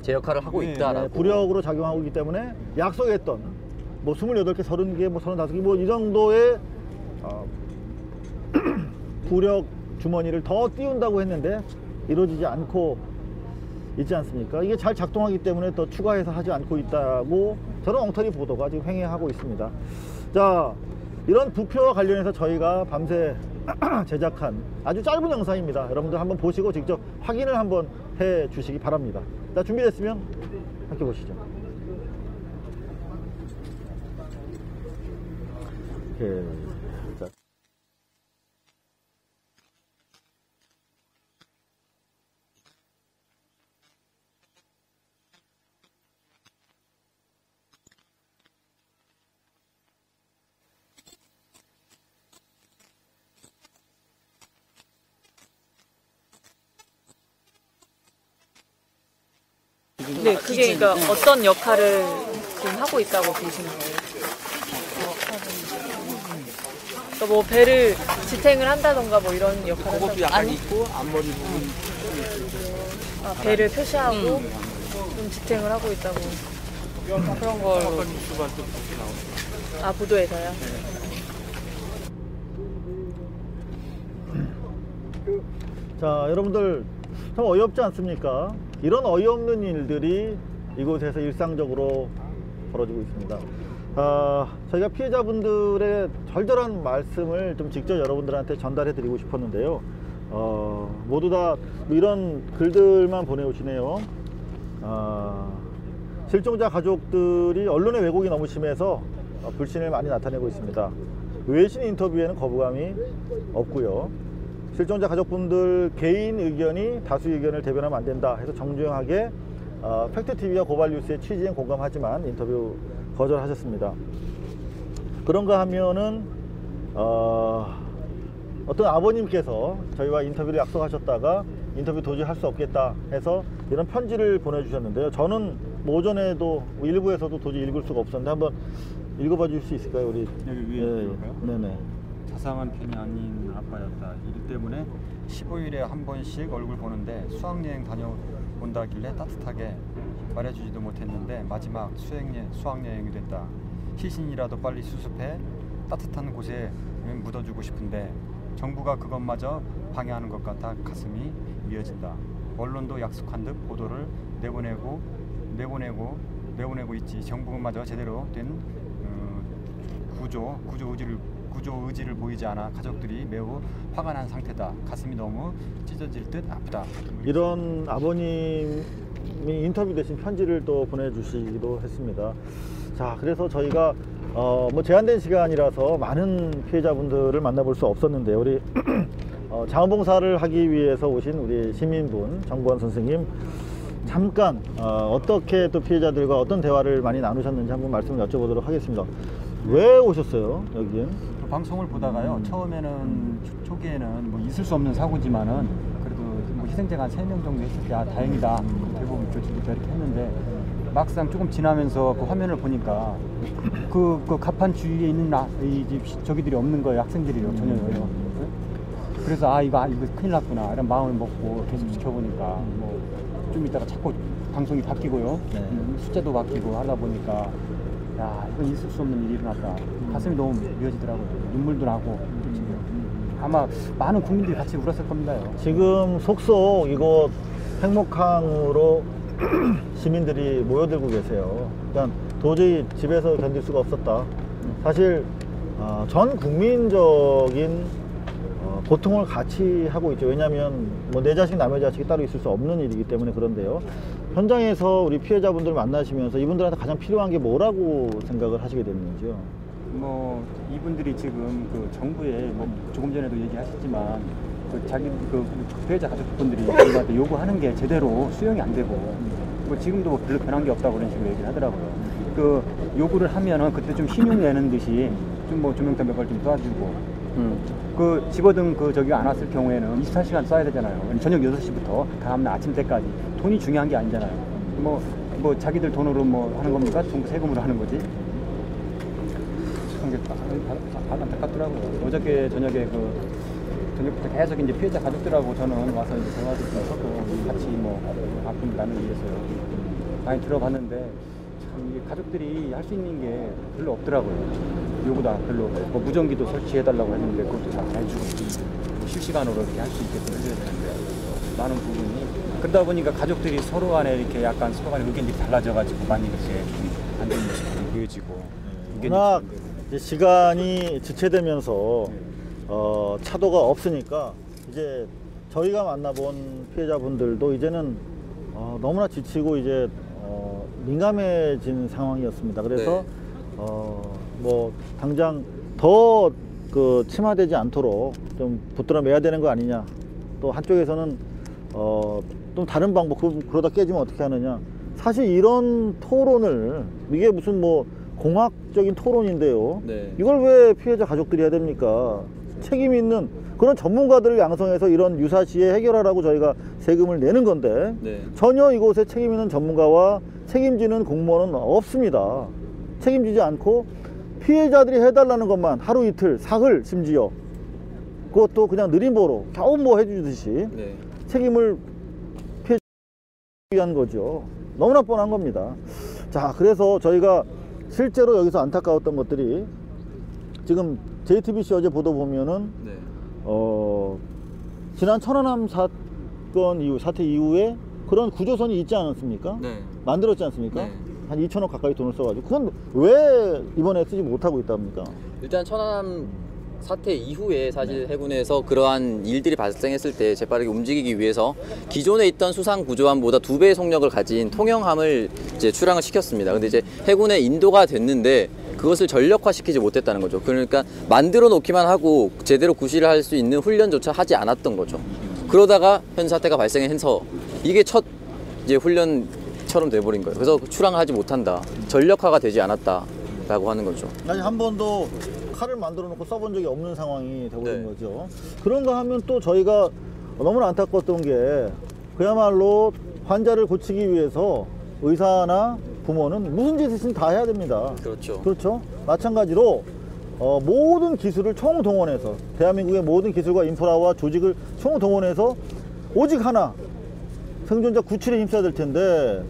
제 역할을 하고 네, 있다라고. 부력으로 작용하고 있기 때문에 약속했던 뭐 28개, 30개, 뭐 35개 뭐 이 정도의 부력 주머니를 더 띄운다고 했는데 이루어지지 않고 있지 않습니까? 이게 잘 작동하기 때문에 더 추가해서 하지 않고 있다고 저런 엉터리 보도가 지금 횡행하고 있습니다. 자, 이런 부표와 관련해서 저희가 밤새 제작한 아주 짧은 영상입니다. 여러분들 한번 보시고 직접 확인을 한번 해 주시기 바랍니다. 자, 준비됐으면 함께 보시죠. 자. 네, 그게 그러니까 어떤 역할을 지금 하고 있다고 보시는 거예요? 그러니까 뭐 배를 지탱을 한다던가 뭐 이런 역할을 그것도 약간 있고 앞머리 부분 배를 표시하고 좀 지탱을 하고 있다고 그런 걸 뉴스가 또 그렇게 나오죠. 보도에서요? 자, 여러분들 참 어이없지 않습니까? 이런 어이없는 일들이 이곳에서 일상적으로 벌어지고 있습니다. 저희가 피해자분들의 절절한 말씀을 좀 직접 여러분들한테 전달해 드리고 싶었는데요. 모두 다 이런 글들만 보내오시네요. 실종자 가족들이 언론의 왜곡이 너무 심해서 불신을 많이 나타내고 있습니다. 외신 인터뷰에는 거부감이 없고요. 실종자 가족분들 개인 의견이 다수 의견을 대변하면 안 된다 해서 정중하게 팩트TV와 고발뉴스의 취지엔 공감하지만 인터뷰 거절하셨습니다. 그런가 하면은 어떤 아버님께서 저희와 인터뷰를 약속하셨다가 인터뷰 도저히 할 수 없겠다 해서 이런 편지를 보내주셨는데요. 저는 뭐 오전에도 일부에서도 도저히 읽을 수가 없었는데 한번 읽어봐 주실 수 있을까요? 우리 여기 위에 읽을까요? 네네. 자상한 편이 아닌 아빠였다. 일 때문에 15일에 한 번씩 얼굴 보는데 수학여행 다녀온다길래 따뜻하게 말해주지도 못했는데 마지막 수학여행이 됐다. 시신이라도 빨리 수습해 따뜻한 곳에 묻어주고 싶은데 정부가 그것마저 방해하는 것 같아 가슴이 미어진다. 언론도 약속한 듯 보도를 내보내고 있지. 정부마저 제대로 된 구조 의지를 보이지 않아 가족들이 매우 화가 난 상태다. 가슴이 너무 찢어질 듯 아프다. 이런 아버님이 인터뷰 대신 편지를 또 보내주시기도 했습니다. 자, 그래서 저희가 뭐 제한된 시간이라서 많은 피해자분들을 만나볼 수 없었는데요. 우리 자원봉사를 하기 위해서 오신 우리 시민분 정보원 선생님, 잠깐 어떻게 또 피해자들과 어떤 대화를 많이 나누셨는지 한번 말씀을 여쭤보도록 하겠습니다. 왜 오셨어요, 여기엔? 방송을 보다가요. 처음에는 초기에는 뭐 있을 수 없는 사고지만은 그래도 뭐 희생자가 한 3명 정도 했을 때 다행이다. 대부분 교체됐다 이렇게 했는데 막상 조금 지나면서 그 화면을 보니까 그 가판 주위에 있는 저기들이 없는 거예요. 학생들이요. 전혀요. 그래서 이거 큰일 났구나 이런 마음을 먹고 계속 지켜보니까 뭐 좀 이따가 자꾸 방송이 바뀌고요. 네. 숫자도 바뀌고 하다 보니까 야 이건 있을 수 없는 일이 일어났다. 가슴이 너무 미어지더라고요. 눈물도 나고 아마 많은 국민들이 같이 울었을 겁니다요. 지금 속속 이곳 행목항으로 시민들이 모여들고 계세요. 그러니까 도저히 집에서 견딜 수가 없었다. 사실 전 국민적인 고통을 같이 하고 있죠. 왜냐하면 뭐 내 자식 남의 자식이 따로 있을 수 없는 일이기 때문에. 그런데요, 현장에서 우리 피해자분들 만나시면서 이분들한테 가장 필요한 게 뭐라고 생각을 하시게 됐는지요? 뭐 이분들이 지금 그 정부에 뭐 조금 전에도 얘기하셨지만 그 피해자 가족분들이 저희한테 요구하는 게 제대로 수용이 안 되고 뭐 지금도 뭐 별로 변한 게 없다고 그런 식으로 얘기를 하더라고요. 그 요구를 하면은 그때 좀 신용 내는 듯이 좀 뭐 조명탄 몇 발 좀 쏴주고 그 집어등 저기 안 왔을 경우에는 24시간 써야 되잖아요. 저녁 6시부터 다음날 아침 때까지. 돈이 중요한 게 아니잖아요. 뭐 자기들 돈으로 뭐 하는 겁니까? 정부 세금으로 하는 거지. 안타깝더라고요. 어저께 저녁에 저녁부터 계속 이제 피해자 가족들하고 저는 와서 이제 대화도 좀 하고 같이 뭐 아픔을 나누기 위해서요. 많이 들어봤는데 참 이게 가족들이 할 수 있는 게 별로 없더라고요. 요보다 별로 뭐 무전기도 설치해달라고 했는데 그것도 다 해주고 실시간으로 이렇게 할 수 있게끔 해줘야 되는데 많은 부분이 그러다 보니까 가족들이 서로 간에 이렇게 약간 서로 간에 의견이 달라져가지고 많이 이렇게 안 좋은 모습이 보여지고 워낙 이제 시간이 지체되면서 차도가 없으니까 이제 저희가 만나본 피해자분들도 이제는 너무나 지치고 이제 민감해진 상황이었습니다. 그래서 네. 뭐 당장 더 침하되지 않도록 좀 붙들어 매야 되는 거 아니냐. 또 한쪽에서는 또 다른 방법, 그러다 깨지면 어떻게 하느냐. 사실 이런 토론을, 이게 무슨 뭐 공학적인 토론인데요. 네. 이걸 왜 피해자 가족들이 해야 됩니까? 책임 있는 그런 전문가들을 양성해서 이런 유사시에 해결하라고 저희가 세금을 내는 건데 네. 전혀 이곳에 책임 있는 전문가와 책임지는 공무원은 없습니다. 책임지지 않고 피해자들이 해달라는 것만 하루 이틀 사흘 심지어 그것도 그냥 느림보로 겨우 뭐 해주듯이 네. 책임을 피해자에 위한 거죠. 너무나 뻔한 겁니다. 자, 그래서 저희가 실제로 여기서 안타까웠던 것들이 지금 JTBC 어제 보도 보면은 네. 지난 천안함 사태 이후에 그런 구조선이 있지 않았습니까? 네. 만들었지 않습니까? 네. 한 2천억 가까이 돈을 써가지고 그건 왜 이번에 쓰지 못하고 있답니까? 일단 천안함 사태 이후에 사실 해군에서 그러한 일들이 발생했을 때 재빠르게 움직이기 위해서 기존에 있던 수상 구조함보다 2배의 속력을 가진 통영함을 이제 출항을 시켰습니다. 근데 이제 해군에 인도가 됐는데 그것을 전력화시키지 못했다는 거죠. 그러니까 만들어 놓기만 하고 제대로 구실을 할 수 있는 훈련조차 하지 않았던 거죠. 그러다가 현 사태가 발생해서 이게 첫 이제 훈련처럼 돼버린 거예요. 그래서 출항을 하지 못한다. 전력화가 되지 않았다라고 하는 거죠. 아직 한 번도 칼을 만들어 놓고 써본 적이 없는 상황이 되버린 네. 거죠. 그런가 하면 또 저희가 너무나 안타까웠던 게 그야말로 환자를 고치기 위해서 의사나 부모는 무슨 짓이든 다 해야 됩니다. 그렇죠. 그렇죠. 마찬가지로 모든 기술을 총동원해서 대한민국의 모든 기술과 인프라와 조직을 총동원해서 오직 하나 생존자 구출에 힘써야 될 텐데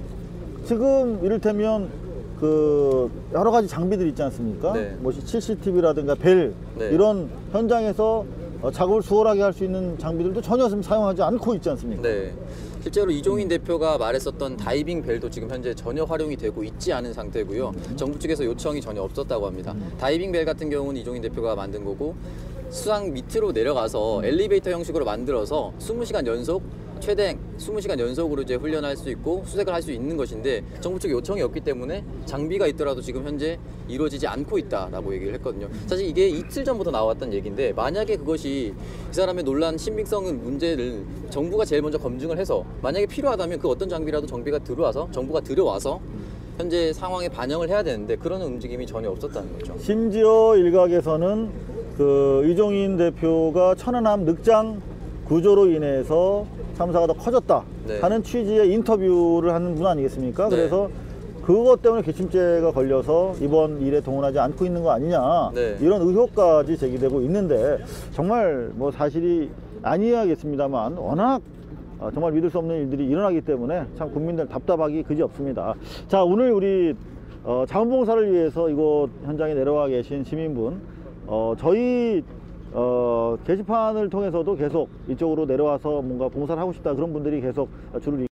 지금 이를테면 그 여러 가지 장비들 있지 않습니까? 네. 뭐 CCTV라든가 벨 네. 이런 현장에서 작업을 수월하게 할 수 있는 장비들도 전혀 지금 사용하지 않고 있지 않습니까? 네. 실제로 이종인 대표가 말했었던 다이빙 벨도 지금 현재 전혀 활용이 되고 있지 않은 상태고요. 정부 측에서 요청이 전혀 없었다고 합니다. 다이빙 벨 같은 경우는 이종인 대표가 만든 거고 수상 밑으로 내려가서 엘리베이터 형식으로 만들어서 20시간 연속 최대 20시간 연속으로 이제 훈련할 수 있고 수색을 할 수 있는 것인데 정부 측 요청이 없기 때문에 장비가 있더라도 지금 현재 이루어지지 않고 있다라고 얘기를 했거든요. 사실 이게 이틀 전부터 나왔던 얘기인데 만약에 그것이 이 사람의 논란 신빙성 문제를 정부가 제일 먼저 검증을 해서 만약에 필요하다면 그 어떤 장비라도 정부가 들여와서 현재 상황에 반영을 해야 되는데 그런 움직임이 전혀 없었다는 거죠. 심지어 일각에서는 그 이종인 대표가 천안함 늑장 구조로 인해서 참사가 더 커졌다 네. 하는 취지의 인터뷰를 하는 분 아니겠습니까? 네. 그래서 그것 때문에 괘씸죄가 걸려서 이번 일에 동원하지 않고 있는 거 아니냐 네. 이런 의혹까지 제기되고 있는데 정말 뭐 사실이 아니야겠습니다만 워낙 정말 믿을 수 없는 일들이 일어나기 때문에 참 국민들 답답하기 그지없습니다. 자, 오늘 우리 자원봉사를 위해서 이곳 현장에 내려와 계신 시민분 저희 게시판을 통해서도 계속 이쪽으로 내려와서 뭔가 봉사를 하고 싶다 그런 분들이 계속 줄을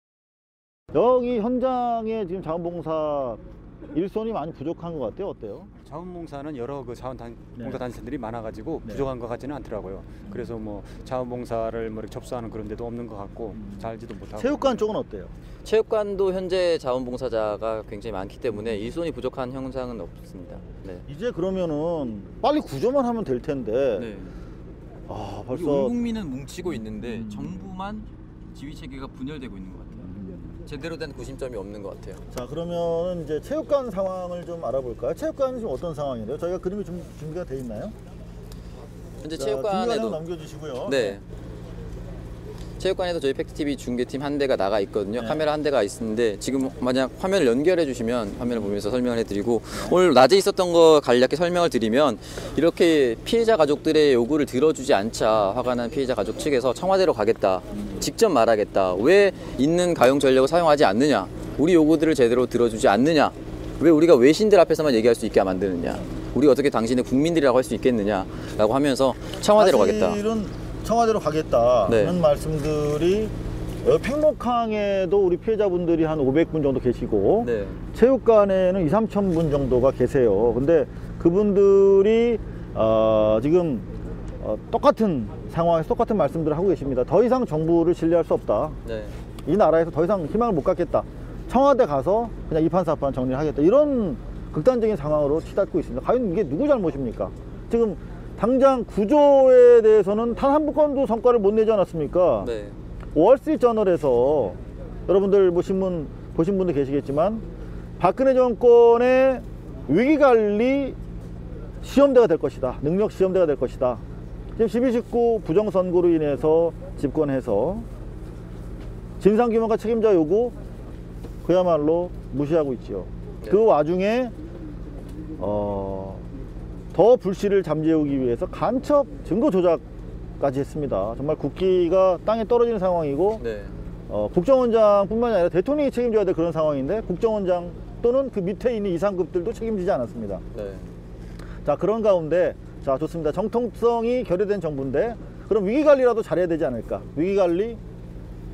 여기 현장에 지금 자원봉사 일손이 많이 부족한 것 같아요. 어때요? 자원봉사는 여러 그 자원봉사 단체들이 많아가지고 네. 부족한 것 같지는 않더라고요. 그래서 뭐 자원봉사를 뭐 이렇게 접수하는 그런 데도 없는 것 같고 잘 알지도 못하고. 체육관 쪽은 어때요? 체육관도 현재 자원봉사자가 굉장히 많기 때문에 일손이 부족한 현상은 없습니다. 네. 이제 그러면은 빨리 구조만 하면 될 텐데 네. 아, 우리 벌써 온 국민은 뭉치고 있는데 정부만 지휘 체계가 분열되고 있는 것 같아요. 제대로 된 구심점이 없는 것 같아요. 자, 그러면 이제 체육관 상황을 좀 알아볼까요? 체육관은 지금 어떤 상황인데요? 저희가 그림이 좀 준비가 돼 있나요? 현재 자, 체육관에도 중간에 넘겨주시고요. 네. 체육관에도 저희 팩트TV 중계팀 한 대가 나가 있거든요. 네. 카메라 한 대가 있는데 지금 만약 화면을 연결해 주시면 화면을 보면서 설명을 해드리고 오늘 낮에 있었던 거 간략히 설명을 드리면 이렇게 피해자 가족들의 요구를 들어주지 않자 화가 난 피해자 가족 측에서 청와대로 가겠다. 직접 말하겠다. 왜 있는 가용 전력을 사용하지 않느냐. 우리 요구들을 제대로 들어주지 않느냐. 왜 우리가 외신들 앞에서만 얘기할 수 있게 만드느냐. 우리 어떻게 당신의 국민들이라고 할 수 있겠느냐라고 하면서 청와대로 가겠다. 사실은 청와대로 가겠다는 네. 말씀들이 팽목항에도 우리 피해자분들이 한 500분 정도 계시고 네. 체육관에는 2, 3천 분 정도가 계세요. 근데 그분들이 지금 똑같은 상황에서 똑같은 말씀들을 하고 계십니다. 더 이상 정부를 신뢰할 수 없다. 네. 이 나라에서 더 이상 희망을 못 갖겠다. 청와대 가서 그냥 이판사판 정리를 하겠다. 이런 극단적인 상황으로 치닫고 있습니다. 과연 이게 누구 잘못입니까? 지금 당장 구조에 대해서는 단 한 건도 성과를 못 내지 않았습니까? 네. 월스트리트저널에서 여러분들 뭐 신문 보신 분들 계시겠지만 박근혜 정권의 위기관리 시험대가 될 것이다. 능력 시험대가 될 것이다. 지금 12.19 부정선거로 인해서 집권해서 진상규명과 책임자 요구 그야말로 무시하고 있지요. 네. 그 와중에 더 불씨를 잠재우기 위해서 간첩 증거 조작까지 했습니다. 정말 국기가 땅에 떨어지는 상황이고 네. 국정원장뿐만이 아니라 대통령이 책임져야 될 그런 상황인데 국정원장 또는 그 밑에 있는 이상급들도 책임지지 않았습니다. 네. 자, 그런 가운데 자, 좋습니다. 정통성이 결여된 정부인데 그럼 위기관리라도 잘해야 되지 않을까. 위기관리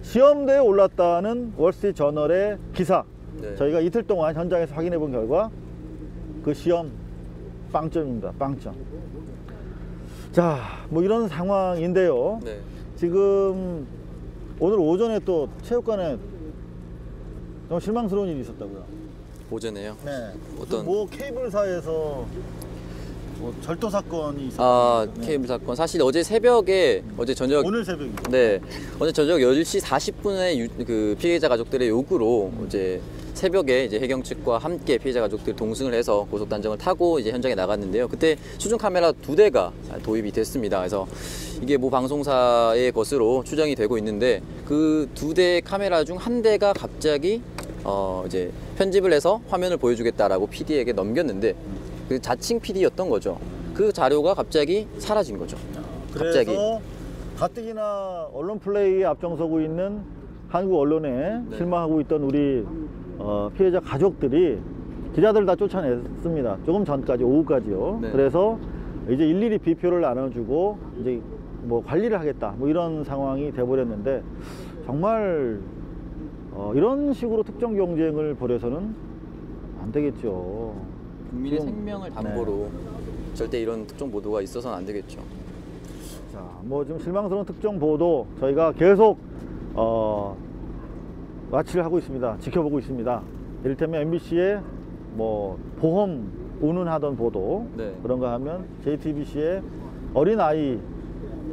시험대에 올랐다는 월스트리트저널의 기사 네. 저희가 이틀 동안 현장에서 확인해 본 결과 그 시험 빵점입니다. 빵점. 자, 뭐 이런 상황인데요. 네. 지금 오늘 오전에 또 체육관에 너무 실망스러운 일이 있었다고요. 오전에요. 네. 어떤- 뭐 케이블사에서 뭐 절도 사건이 있었어요. 아, 네. 케이블 사건. 사실 어제 새벽에 어제 저녁 오늘 새벽이죠. 네. 어제 저녁 10시 40분에 그 피해자 가족들의 요구로 이제 새벽에 이제 해경 측과 함께 피해자 가족들 동승을 해서 고속 단정을 타고 이제 현장에 나갔는데요. 그때 수중 카메라 2대가 도입이 됐습니다. 그래서 이게 모 방송사의 것으로 추정이 되고 있는데 그 2대 카메라 중 한 대가 갑자기 이제 편집을 해서 화면을 보여주겠다라고 PD에게 넘겼는데 그 자칭 PD였던 거죠. 그 자료가 갑자기 사라진 거죠. 갑자기. 그래서 가뜩이나 언론 플레이에 앞장서고 있는 한국 언론에 네. 실망하고 있던 우리 피해자 가족들이 기자들 다 쫓아냈습니다. 조금 전까지 오후까지요. 네. 그래서 이제 일일이 비표를 나눠주고 이제 뭐 관리를 하겠다 뭐 이런 상황이 돼버렸는데 정말 이런 식으로 특정 경쟁을 벌여서는 안 되겠죠. 국민의 지금- 생명을 담보로 절대 이런 특정 보도가 있어서는 안 되겠죠. 자, 뭐 지금 실망스러운 특정 보도 저희가 계속 와치를 하고 있습니다. 지켜보고 있습니다. 이를테면 MBC의 뭐 보험 운운하던 보도 네. 그런가 하면 JTBC의 어린 아이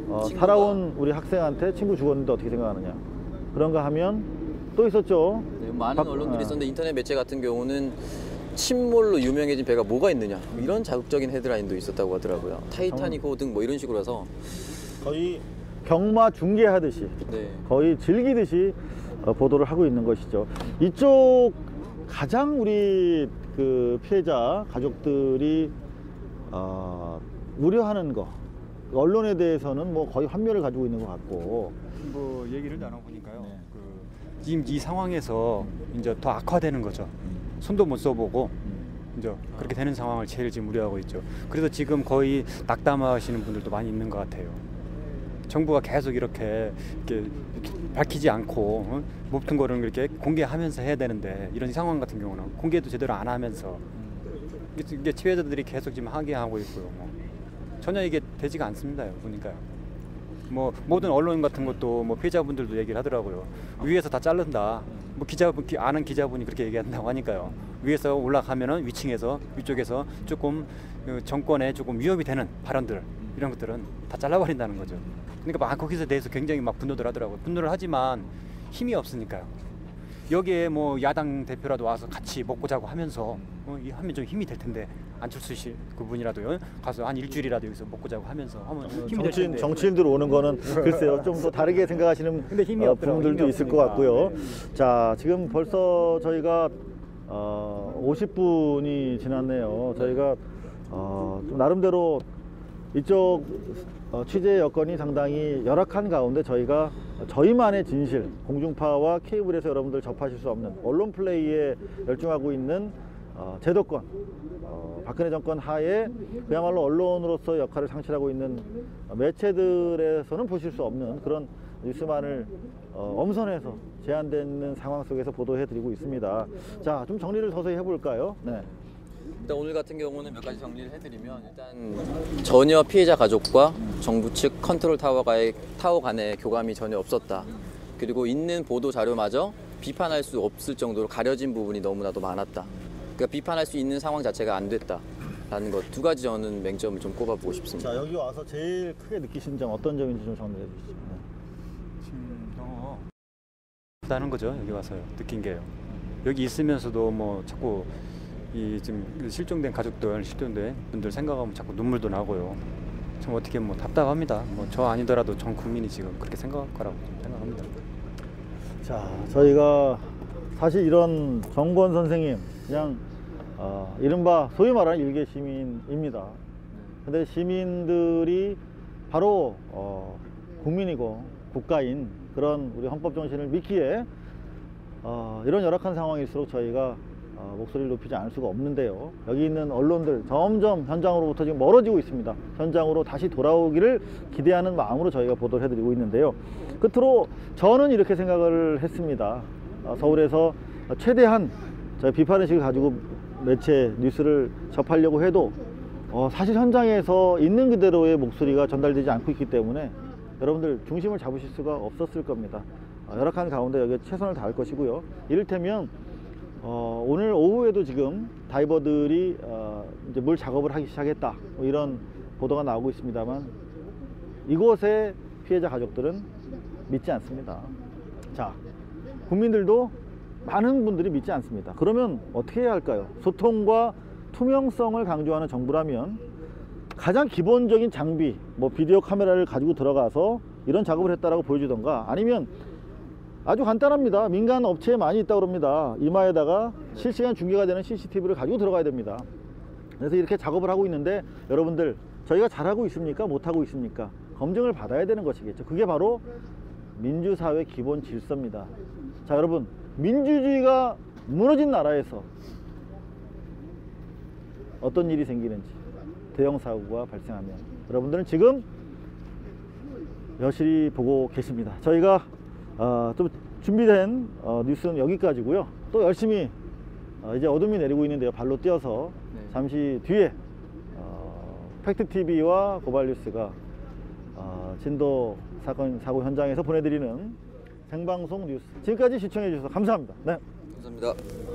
친구가- 살아온 우리 학생한테 친구 죽었는데 어떻게 생각하느냐 그런가 하면 또 있었죠. 네, 많은 박- 언론들이 있었는데 인터넷 매체 같은 경우는 침몰로 유명해진 배가 뭐가 있느냐 이런 자극적인 헤드라인도 있었다고 하더라고요. 타이타닉 호등 뭐 이런 식으로 해서 거의 경마 중계하듯이 네. 거의 즐기듯이 보도를 하고 있는 것이죠. 이쪽 가장 우리 그 피해자 가족들이 우려하는 거 언론에 대해서는 뭐 거의 환멸을 가지고 있는 것 같고 뭐 얘기를 나눠보니까요. 네. 지금 이 상황에서 이제 더 악화되는 거죠. 손도 못 써보고 이제 그렇게 되는 상황을 제일 지금 우려하고 있죠. 그래서 지금 거의 낙담하시는 분들도 많이 있는 것 같아요. 정부가 계속 이렇게 밝히지 않고 모든 거를 이렇게 공개하면서 해야 되는데 이런 상황 같은 경우는 공개도 제대로 안 하면서 이게 피해자들이 계속 지금 항의하고 있고요. 뭐 전혀 이게 되지가 않습니다. 보니까요. 뭐 모든 언론 같은 것도 뭐 피해자분들도 얘기를 하더라고요. 위에서 다 자른다. 뭐 아는 기자분이 그렇게 얘기한다고 하니까요. 위에서 올라가면은 위쪽에서 조금 정권에 조금 위협이 되는 발언들 이런 것들은 다 잘라버린다는 거죠. 그러니까 막 거기서 대해서 굉장히 막 분노들 하더라고요. 분노를 하지만 힘이 없으니까요. 여기에 뭐 야당 대표라도 와서 같이 먹고 자고 하면서 하면 좀 힘이 될 텐데 안철수 씨 그분이라도요 가서 한 일주일이라도 여기서 먹고 자고 하면서 하면 힘이 될 텐데 정치인들 오는 거는 글쎄요 좀 더 다르게 생각하시는 근데 힘이 없더라고요. 분들도 힘이 있을 것 없으니까. 같고요. 네. 자 지금 벌써 저희가 50분이 지났네요. 저희가 좀 나름대로 이쪽 취재 여건이 상당히 열악한 가운데 저희가 저희만의 진실, 공중파와 케이블에서 여러분들 접하실 수 없는 언론 플레이에 열중하고 있는 제도권, 박근혜 정권 하에 그야말로 언론으로서 역할을 상실하고 있는 매체들에서는 보실 수 없는 그런 뉴스만을 엄선해서 제한되는 상황 속에서 보도해드리고 있습니다. 자, 좀 정리를 서서히 해볼까요? 네. 일단 오늘 같은 경우는 몇 가지 정리를 해드리면 일단 전혀 피해자 가족과 정부 측 컨트롤 타워 간의 교감이 전혀 없었다. 그리고 있는 보도 자료마저 비판할 수 없을 정도로 가려진 부분이 너무나도 많았다. 그러니까 비판할 수 있는 상황 자체가 안 됐다라는 것 두 가지 저는 맹점을 좀 꼽아보고 싶습니다. 자, 여기 와서 제일 크게 느끼신 점 어떤 점인지 좀 정리해 주시죠. 네. 지금 너무 다는 거죠. 여기 와서요. 느낀 게요. 여기 있으면서도 뭐 자꾸 이 지금 실종된 분들 생각하면 자꾸 눈물도 나고요. 참 어떻게 뭐 답답합니다. 뭐 저 아니더라도 전 국민이 지금 그렇게 생각할 거라고 생각합니다. 자, 저희가 사실 이런 정권 선생님 그냥 이른바 소위 말하는 일개 시민입니다. 근데 시민들이 바로 국민이고 국가인 그런 우리 헌법 정신을 믿기에 이런 열악한 상황일수록 저희가 목소리를 높이지 않을 수가 없는데요. 여기 있는 언론들 점점 현장으로부터 지금 멀어지고 있습니다. 현장으로 다시 돌아오기를 기대하는 마음으로 저희가 보도를 해드리고 있는데요. 끝으로 저는 이렇게 생각을 했습니다. 서울에서 최대한 저희 비판의식을 가지고 매체 뉴스를 접하려고 해도 사실 현장에서 있는 그대로의 목소리가 전달되지 않고 있기 때문에 여러분들 중심을 잡으실 수가 없었을 겁니다. 열악한 가운데 여기에 최선을 다할 것이고요. 이를테면 오늘 오후에도 지금 다이버들이 이제 물 작업을 하기 시작했다 뭐 이런 보도가 나오고 있습니다만 이곳의 피해자 가족들은 믿지 않습니다. 자, 국민들도 많은 분들이 믿지 않습니다. 그러면 어떻게 해야 할까요? 소통과 투명성을 강조하는 정부라면 가장 기본적인 장비, 뭐 비디오 카메라를 가지고 들어가서 이런 작업을 했다라고 보여주던가 아니면 아주 간단합니다. 민간 업체에 많이 있다고 합니다. 이마에다가 실시간 중계가 되는 CCTV를 가지고 들어가야 됩니다. 그래서 이렇게 작업을 하고 있는데 여러분들 저희가 잘하고 있습니까? 못하고 있습니까? 검증을 받아야 되는 것이겠죠. 그게 바로 민주사회 기본 질서입니다. 자, 여러분 민주주의가 무너진 나라에서 어떤 일이 생기는지 대형 사고가 발생하면 여러분들은 지금 여실히 보고 계십니다. 저희가 좀 준비된 뉴스는 여기까지고요. 또 열심히 이제 어둠이 내리고 있는데요. 발로 뛰어서 잠시 뒤에 팩트TV와 고발뉴스가 진도 사고 현장에서 보내드리는 생방송 뉴스 지금까지 시청해 주셔서 감사합니다. 네. 감사합니다.